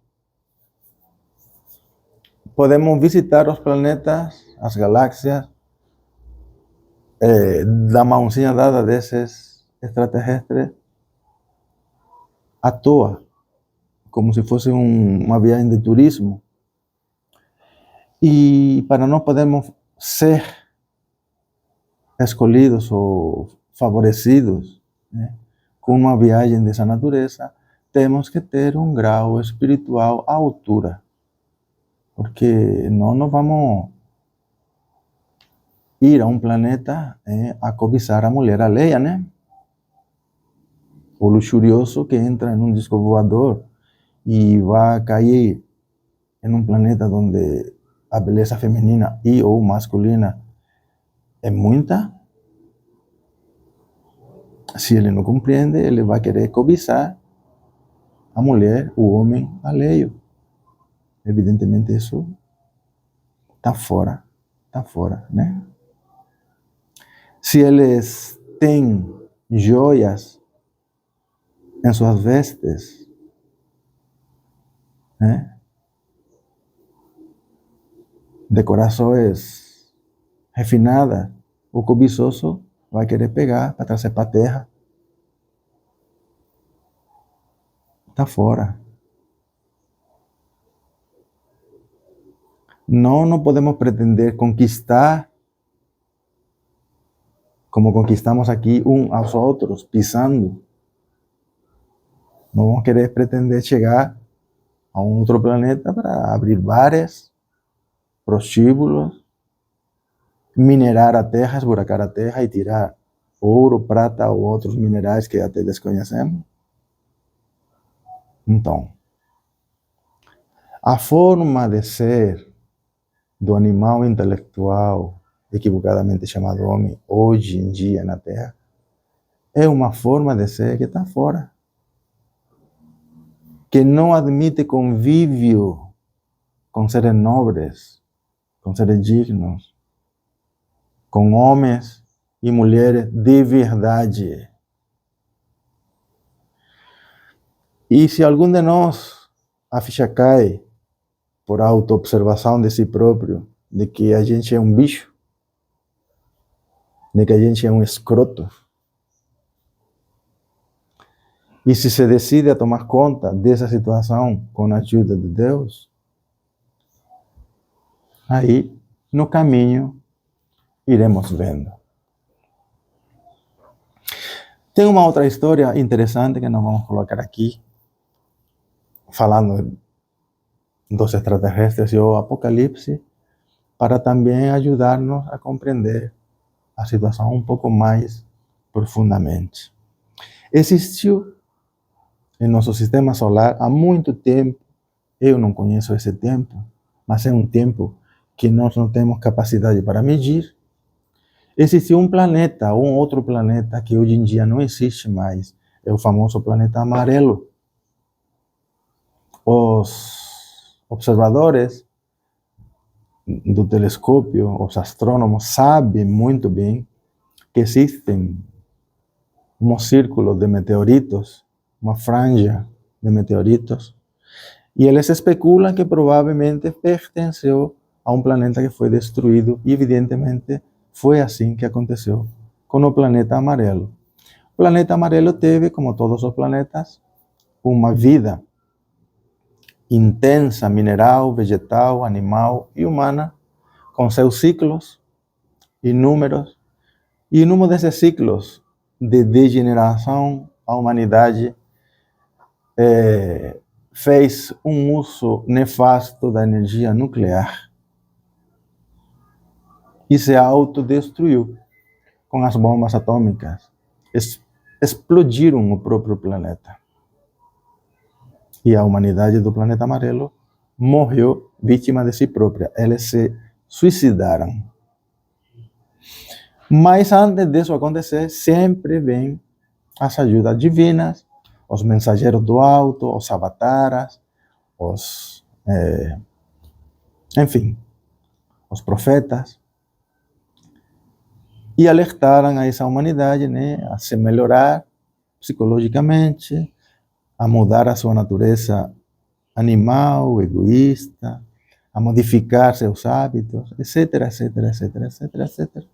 podemos visitar os planetas, as galáxias, da mãozinha dada desses extraterrestres à toa, como se fosse uma viagem de turismo. E para nós podermos ser escolhidos ou favorecidos, com uma viagem dessa natureza, temos que ter um grau espiritual à altura, porque nós não vamos ir a um planeta a cobiçar a mulher alheia, né? O luxurioso que entra em um disco voador e vai cair em um planeta onde a beleza feminina e ou masculina é muita. Se ele não compreende, ele vai querer cobiçar a mulher, o homem alheio. Evidentemente isso está fora, né? Se eles têm joias em suas vestes, né? Decorações refinadas, o cobiçoso vai querer pegar para trazer para a terra. Está fora. Nós não podemos pretender conquistar como conquistamos aqui uns aos outros, pisando. Não vamos querer pretender chegar a um outro planeta para abrir bares, prostíbulos, minerar a terra, esburacar a terra e tirar ouro, prata ou outros minerais que até desconhecemos. Então, a forma de ser do animal intelectual, equivocadamente chamado homem, hoje em dia na Terra, é uma forma de ser que está fora, que não admite convívio com seres nobres, com seres dignos, com homens e mulheres de verdade. E se algum de nós a ficha cai por auto-observação de si próprio, de que a gente é um bicho, de que a gente é um escroto, e se decide a tomar conta dessa situação com a ajuda de Deus, aí no caminho iremos vendo. Tem uma outra história interessante que nós vamos colocar aqui, falando dos extraterrestres e o Apocalipse, para também ajudar-nos a compreender a situação um pouco mais profundamente. Existiu em nosso sistema solar há muito tempo, eu não conheço esse tempo, mas é um tempo que nós não temos capacidade para medir. Existiu um planeta, um outro planeta que hoje em dia não existe mais, é o famoso planeta amarelo. Os observadores do telescópio, os astrônomos, sabem muito bem que existem um círculo de meteoritos, uma franja de meteoritos, e eles especulam que provavelmente pertenceu a um planeta que foi destruído, e evidentemente foi assim que aconteceu com o planeta amarelo. O planeta amarelo teve, como todos os planetas, uma vida intensa, mineral, vegetal, animal e humana, com seus ciclos inúmeros, e num desses ciclos de degeneração, a humanidade fez um uso nefasto da energia nuclear e se autodestruiu com as bombas atômicas. Explodiram o próprio planeta. E a humanidade do planeta amarelo morreu vítima de si própria. Eles se suicidaram. Mas antes disso acontecer, sempre vem as ajudas divinas, os mensageiros do alto, os avataras, enfim, os profetas, e alertaram a essa humanidade, né, a se melhorar psicologicamente, a mudar a sua natureza animal, egoísta, a modificar seus hábitos, etc, etc, etc, etc, etc.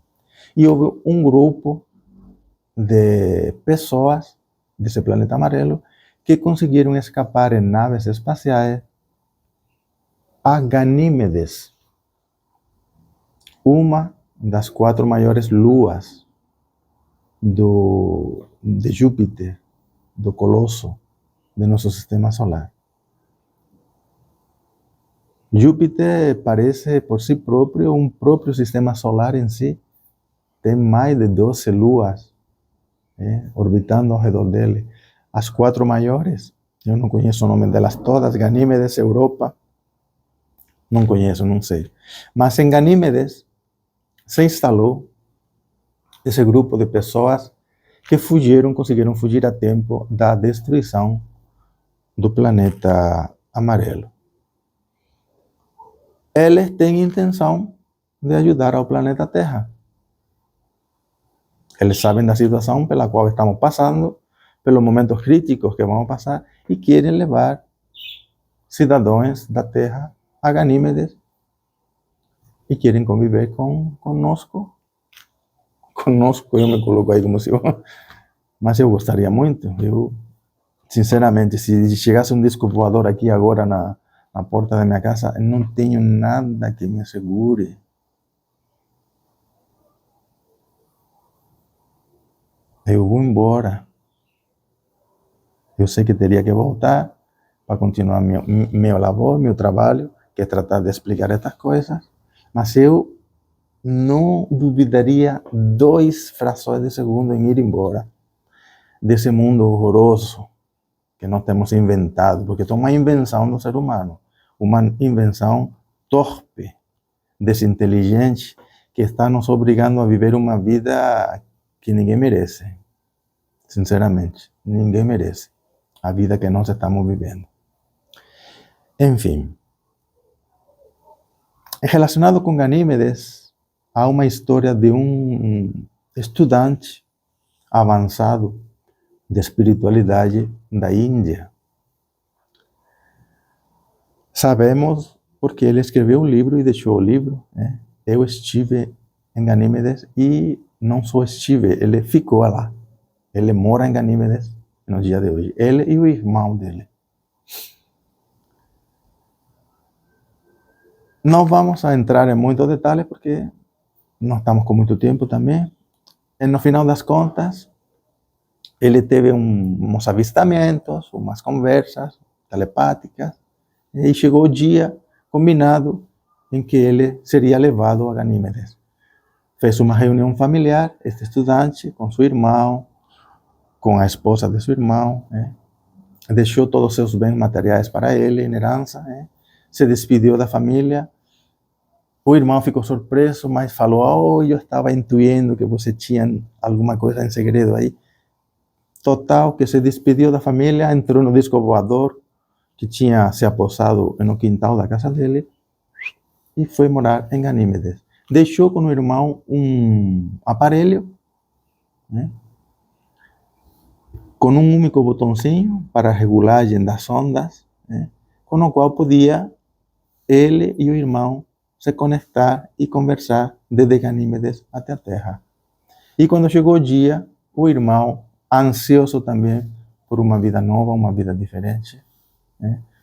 E houve um grupo de pessoas desse planeta amarelo que conseguiram escapar em naves espaciais a Ganímedes, uma das 4 maiores luas de Júpiter, do Colosso de nosso sistema solar. Júpiter parece por si próprio um próprio sistema solar em si. Tem mais de 12 luas orbitando ao redor dele. As 4 maiores, eu não conheço o nome delas todas, Ganímedes, Europa, não conheço, não sei. Mas em Ganímedes se instalou esse grupo de pessoas que conseguiram fugir a tempo da destruição do planeta amarelo. Eles têm intenção de ajudar ao planeta Terra. Eles sabem da situação pela qual estamos passando, pelos momentos críticos que vamos passar, e querem levar cidadãos da Terra a Ganímedes e querem conviver conosco. Conosco, eu me coloco aí como se eu... Mas eu gostaria muito. Eu, sinceramente, se chegasse um disco voador aqui agora na porta da minha casa, eu não tenho nada que me assegure. Eu vou embora. Eu sei que teria que voltar para continuar meu labor, meu trabalho, que é tratar de explicar estas coisas, mas eu não duvidaria 2 frações de segundo em ir embora desse mundo horroroso que nós temos inventado, porque é uma invenção do ser humano, uma invenção torpe, desinteligente, que está nos obrigando a viver uma vida que ninguém merece. Sinceramente, ninguém merece a vida que nós estamos vivendo. Enfim, relacionado com Ganímedes, há uma história de um estudante avançado de espiritualidade da Índia. Sabemos porque ele escreveu um livro e deixou o livro. Eu estive em Ganímedes e não só estive, ele ficou lá. Ele mora em Ganímedes no dia de hoje. Ele e o irmão dele. Não vamos a entrar em muitos detalhes porque não estamos com muito tempo também. E no final das contas, ele teve uns avistamentos, umas conversas telepáticas, e chegou o dia combinado em que ele seria levado a Ganímedes. fez uma reunião familiar, este estudante, com seu irmão, com a esposa de seu irmão, deixou todos os seus bens materiais para ele, em herança, se despediu da família. O irmão ficou surpreso, mas falou: eu estava intuindo que você tinha alguma coisa em segredo aí. Total, que se despediu da família, entrou no disco voador, que tinha se apossado no quintal da casa dele, e foi morar em Ganímedes. Deixou com o irmão um aparelho, com um único botãozinho para regulagem das ondas, com o qual podia ele e o irmão se conectar e conversar desde Ganímedes até a Terra. E quando chegou o dia, o irmão, ansioso também por uma vida nova, uma vida diferente,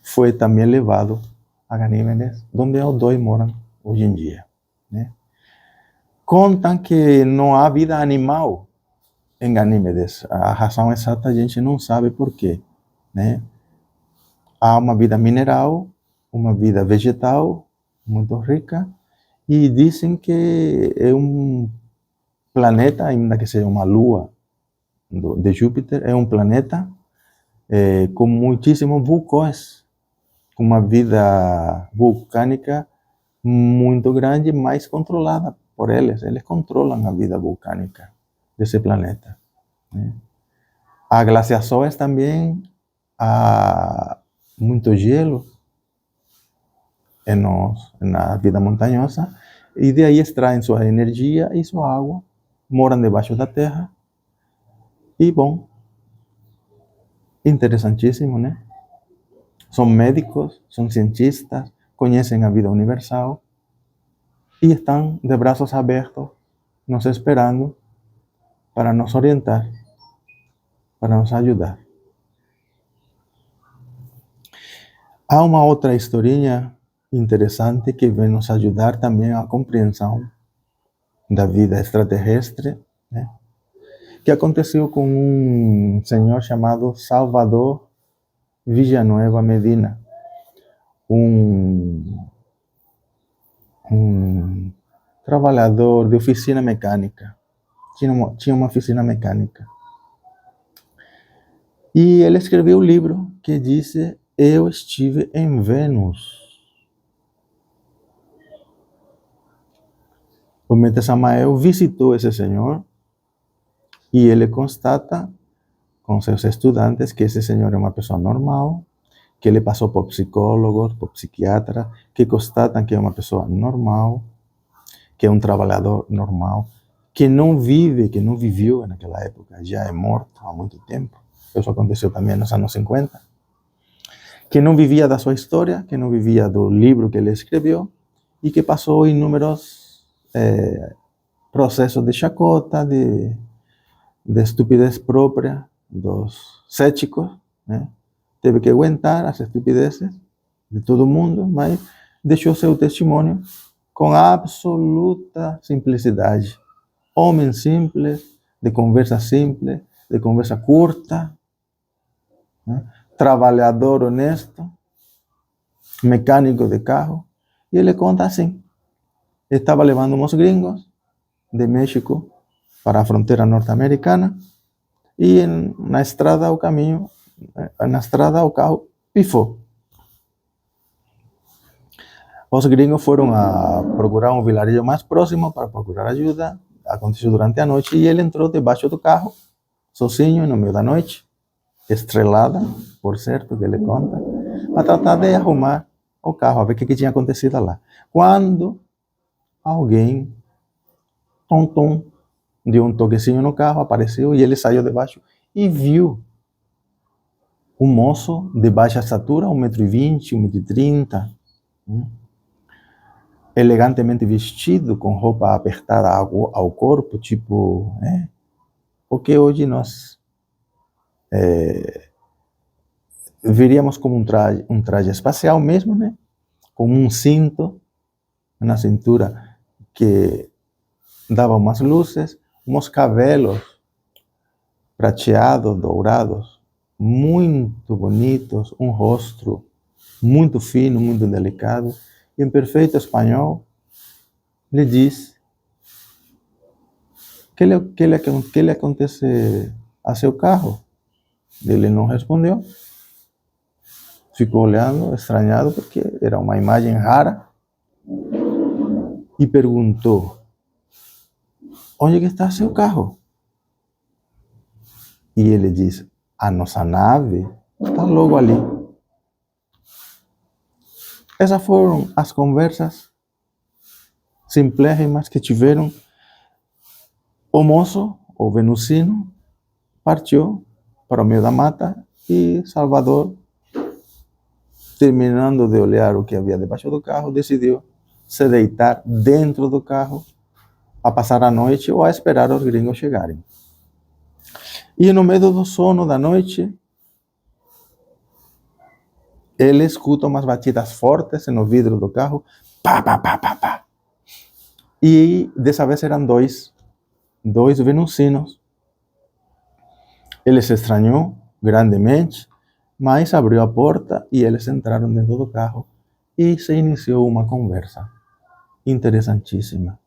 foi também levado a Ganímedes, onde os dois moram hoje em dia. Contam que não há vida animal em Ganímedes. A razão exata a gente não sabe por quê. Há uma vida mineral, uma vida vegetal muito rica, e dizem que é um planeta, ainda que seja uma lua de Júpiter, é um planeta com muitíssimos vulcões, com uma vida vulcânica muito grande, mas controlada por eles. Eles controlam a vida vulcânica desse planeta. Há glaciações também, há muito gelo na vida montanhosa, e de aí extraem sua energia e sua água, moram debaixo da terra. E, bom, interessantíssimo, né? São médicos, são cientistas, conhecem a vida universal e estão de braços abertos, nos esperando para nos orientar, para nos ajudar. Há uma outra historinha interessante que vem nos ajudar também à compreensão da vida extraterrestre, que aconteceu com um senhor chamado Salvador Villanueva Medina, um trabalhador de oficina mecânica. Tinha uma oficina mecânica. E ele escreveu um livro que disse: Eu estive em Vênus. O Mestre Samael visitou esse senhor e ele constata com seus estudantes que esse senhor é uma pessoa normal, que ele passou por psicólogos, por psiquiatras, que constatam que é uma pessoa normal, que é um trabalhador normal, que não viveu naquela época, já é morto há muito tempo. Isso aconteceu também nos anos 50. Que não vivia da sua história, que não vivia do livro que ele escreveu, e que passou inúmeros processos de chacota, de estupidez própria dos céticos, Teve que aguentar as estupidezes de todo mundo, mas deixou seu testemunho com absoluta simplicidade. Homem simples, de conversa curta, trabalhador honesto, mecânico de carro. E ele conta assim: estava levando uns gringos de México para a fronteira norte-americana e na estrada o carro pifou. Os gringos foram a procurar um vilarejo mais próximo para procurar ajuda. Aconteceu durante a noite e ele entrou debaixo do carro, sozinho, no meio da noite, estrelada, por certo, que ele conta, para tratar de arrumar o carro, a ver o que tinha acontecido lá. Quando alguém, deu um toquezinho no carro, apareceu e ele saiu debaixo e viu um moço de baixa estatura, 1,20 m, 1,30 m, elegantemente vestido, com roupa apertada ao corpo, tipo, porque hoje nós veríamos como um traje espacial mesmo, com um cinto na cintura que dava umas luzes, uns cabelos prateados, dourados, muito bonitos, um rosto muito fino, muito delicado, e em perfeito espanhol lhe diz que lhe acontece a seu carro? Ele não respondeu. Ficou olhando, estranhado, porque era uma imagem rara. E perguntou: onde que está seu carro? E ele disse: a nossa nave está logo ali. Essas foram as conversas simplérrimas que tiveram. O moço, o venusino, partiu para o meio da mata e Salvador, terminando de olhar o que havia debaixo do carro, decidiu se deitar dentro do carro a passar a noite ou a esperar os gringos chegarem. E no meio do sono da noite, ele escuta umas batidas fortes no vidro do carro, pá, pá, pá, pá, pá. E dessa vez eram dois venusinos. Ele se estranhou grandemente, mas abriu a porta e eles entraram dentro do carro e se iniciou uma conversa interessantíssima,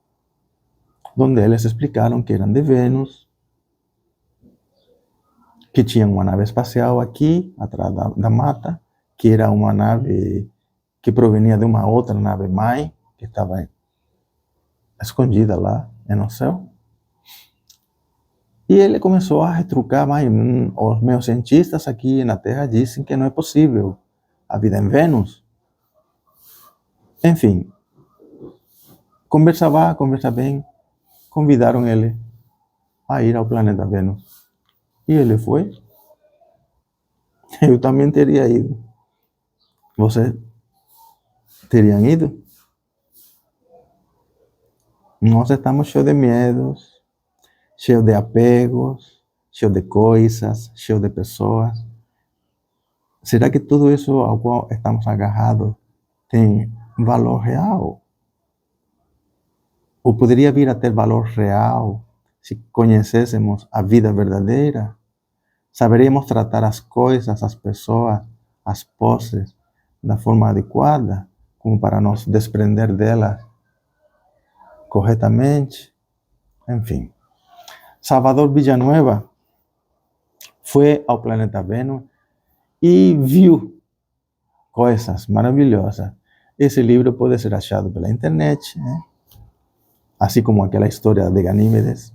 onde eles explicaram que eram de Vênus, que tinham uma nave espacial aqui, atrás da mata, que era uma nave que provenia de uma outra nave mãe, que estava escondida lá no céu. E ele começou a retrucar, mas os meus cientistas aqui na Terra dizem que não é possível a vida em Vênus. Enfim, conversa vai, conversa bem, convidaram ele a ir ao planeta Vênus. E ele foi. Eu também teria ido. Vocês teriam ido? Nós estamos cheios de medos, cheios de apegos, cheios de coisas, cheios de pessoas. Será que tudo isso ao qual estamos agarrados tem valor real? Ou poderia vir a ter valor real se conhecêssemos a vida verdadeira? Saberíamos tratar as coisas, as pessoas, as poses da forma adequada, como para nos desprender delas corretamente? Enfim. Salvador Villanueva foi ao planeta Vênus e viu coisas maravilhosas. Esse livro pode ser achado pela internet, né? Assim como aquela história de Ganímedes,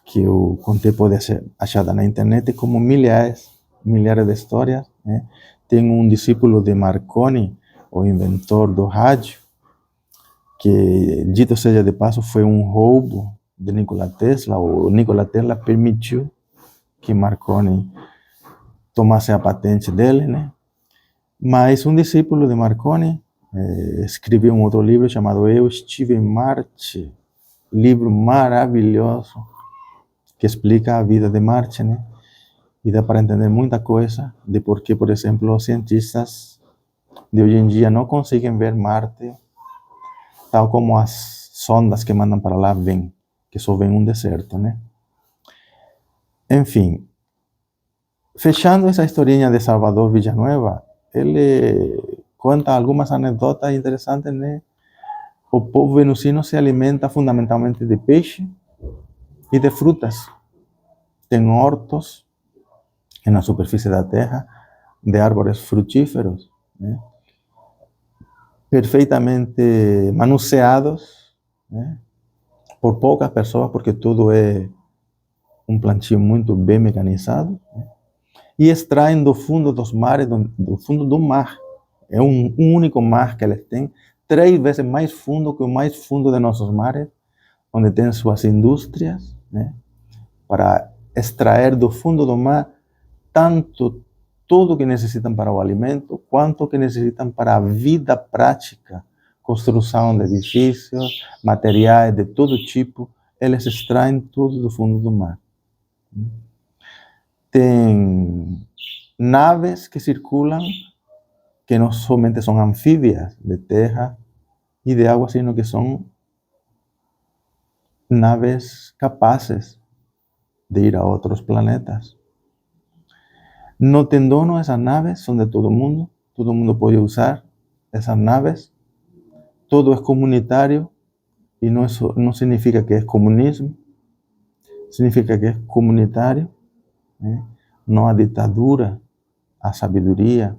que eu contei, pode ser achada na internet, como milhares de histórias, né? Tem um discípulo de Marconi, o inventor do rádio, que, dito seja de passo, foi um roubo de Nikola Tesla. O Nikola Tesla permitiu que Marconi tomasse a patente dele, né? Mas um discípulo de Marconi escreveu um outro livro chamado Eu Estive em Marte, livro maravilhoso que explica a vida de Marte, né? E dá para entender muita coisa de por que, por exemplo, os cientistas de hoje em dia não conseguem ver Marte tal como as sondas que mandam para lá veem, que só vem um deserto, né? Enfim, fechando essa historinha de Salvador Villanueva, ele conta algumas anedotas interessantes, né? O povo venusino se alimenta fundamentalmente de peixe e de frutas. Tem hortos na superfície da Terra de árvores frutíferos, né? Perfeitamente manuseados, né? Por poucas pessoas, porque tudo é um plantio muito bem mecanizado, né? E extraem do fundo dos mares, do fundo do mar. É um único mar que eles têm, 3 vezes mais fundo que o mais fundo de nossos mares, onde tem suas indústrias, né? Para extrair do fundo do mar tanto tudo que necessitam para o alimento, quanto que necessitam para a vida prática, construção de edifícios, materiais de todo tipo, eles extraem tudo do fundo do mar. Tem naves que circulam, que não somente são anfíbias de terra e de água, sino que são naves capazes de ir a outros planetas. No tem dono essas naves, são de todo mundo pode usar essas naves, todo é comunitário e não significa que é comunismo, significa que es comunitario, no a ditadura, a sabiduría.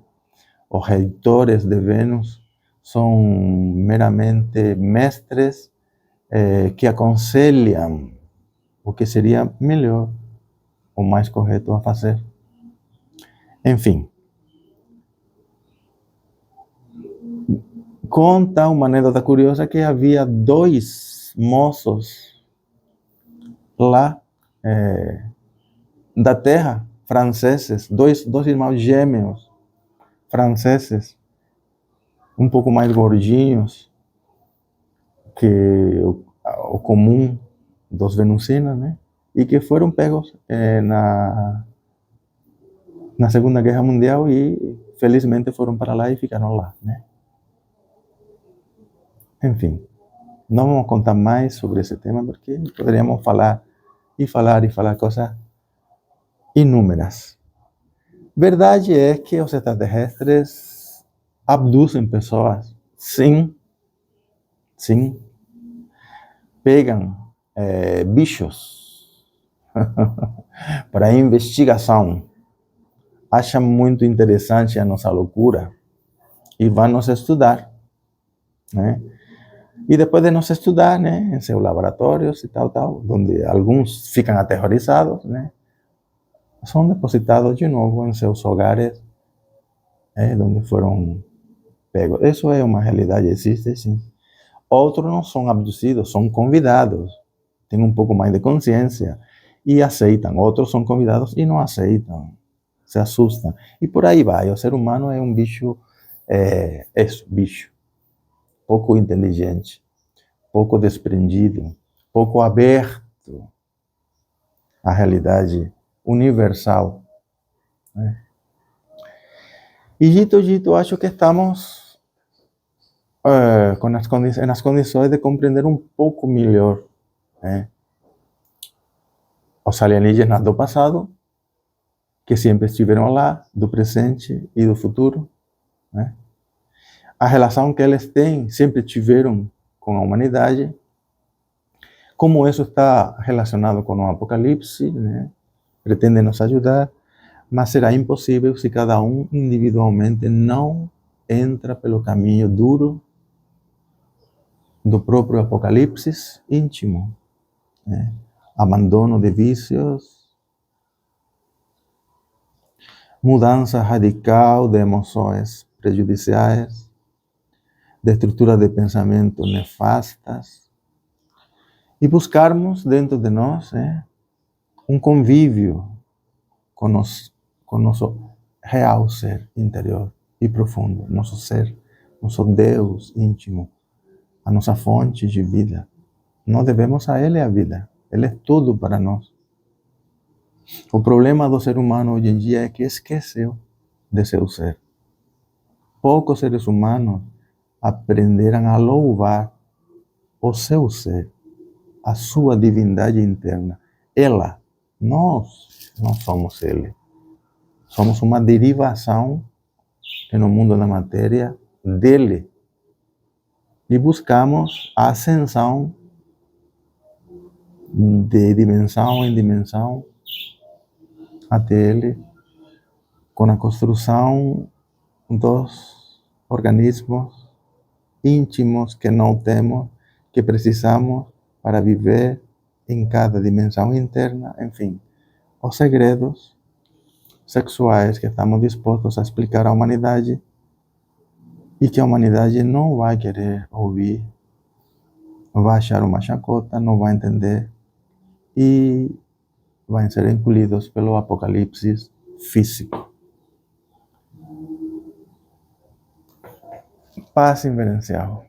Os reitores de Venus son meramente mestres que aconselham o que seria melhor, o mais correto a fazer. Enfim, conta uma anedota curiosa que havia 2 moços lá da terra, franceses, dois irmãos gêmeos franceses, um pouco mais gordinhos que o comum dos venusinos, né? E que foram pegos na Segunda Guerra Mundial e felizmente foram para lá e ficaram lá, né? Enfim, não vamos contar mais sobre esse tema porque poderíamos falar coisas inúmeras. Verdade é que os extraterrestres abduzem pessoas, sim, pegam bichos para investigação, acham muito interessante a nossa loucura e vão nos estudar, né? E depois de nos estudar, né, em seus laboratórios e tal, onde alguns ficam aterrorizados, né, são depositados de novo em seus hogares, onde foram pegos. Isso é uma realidade, existe sim. Outros não são abduzidos, são convidados, têm um pouco mais de consciência e aceitam. Outros são convidados e não aceitam, se assustam. E por aí vai. O ser humano é um bicho, bicho, pouco inteligente, pouco desprendido, pouco aberto à realidade universal, né? E dito, acho que estamos nas condições de compreender um pouco melhor, né, os alienígenas do passado, que sempre estiveram lá, do presente e do futuro, né? A relação que eles têm, sempre tiveram com a humanidade, como isso está relacionado com o Apocalipse, né? Pretende nos ajudar, mas será impossível se cada um individualmente não entra pelo caminho duro do próprio Apocalipse íntimo, né? Abandono de vícios, mudança radical de emoções prejudiciais, de estruturas de pensamento nefastas, e buscarmos dentro de nós um convívio com nosso real ser interior e profundo, nosso ser, nosso Deus íntimo, a nossa fonte de vida. Nós devemos a Ele a vida. Ele é tudo para nós. O problema do ser humano hoje em dia é que esqueceu de seu ser. Poucos seres humanos aprenderam a louvar o seu ser, a sua divindade interna. Ela, nós não somos Ele. Somos uma derivação no mundo da matéria dele. E buscamos a ascensão de dimensão em dimensão até ele, com a construção dos organismos íntimos que não temos, que precisamos para viver em cada dimensão interna, enfim, os segredos sexuais que estamos dispostos a explicar à humanidade e que a humanidade não vai querer ouvir, vai achar uma chacota, não vai entender e vão ser engolidos pelo apocalipse físico. Paz inverencial.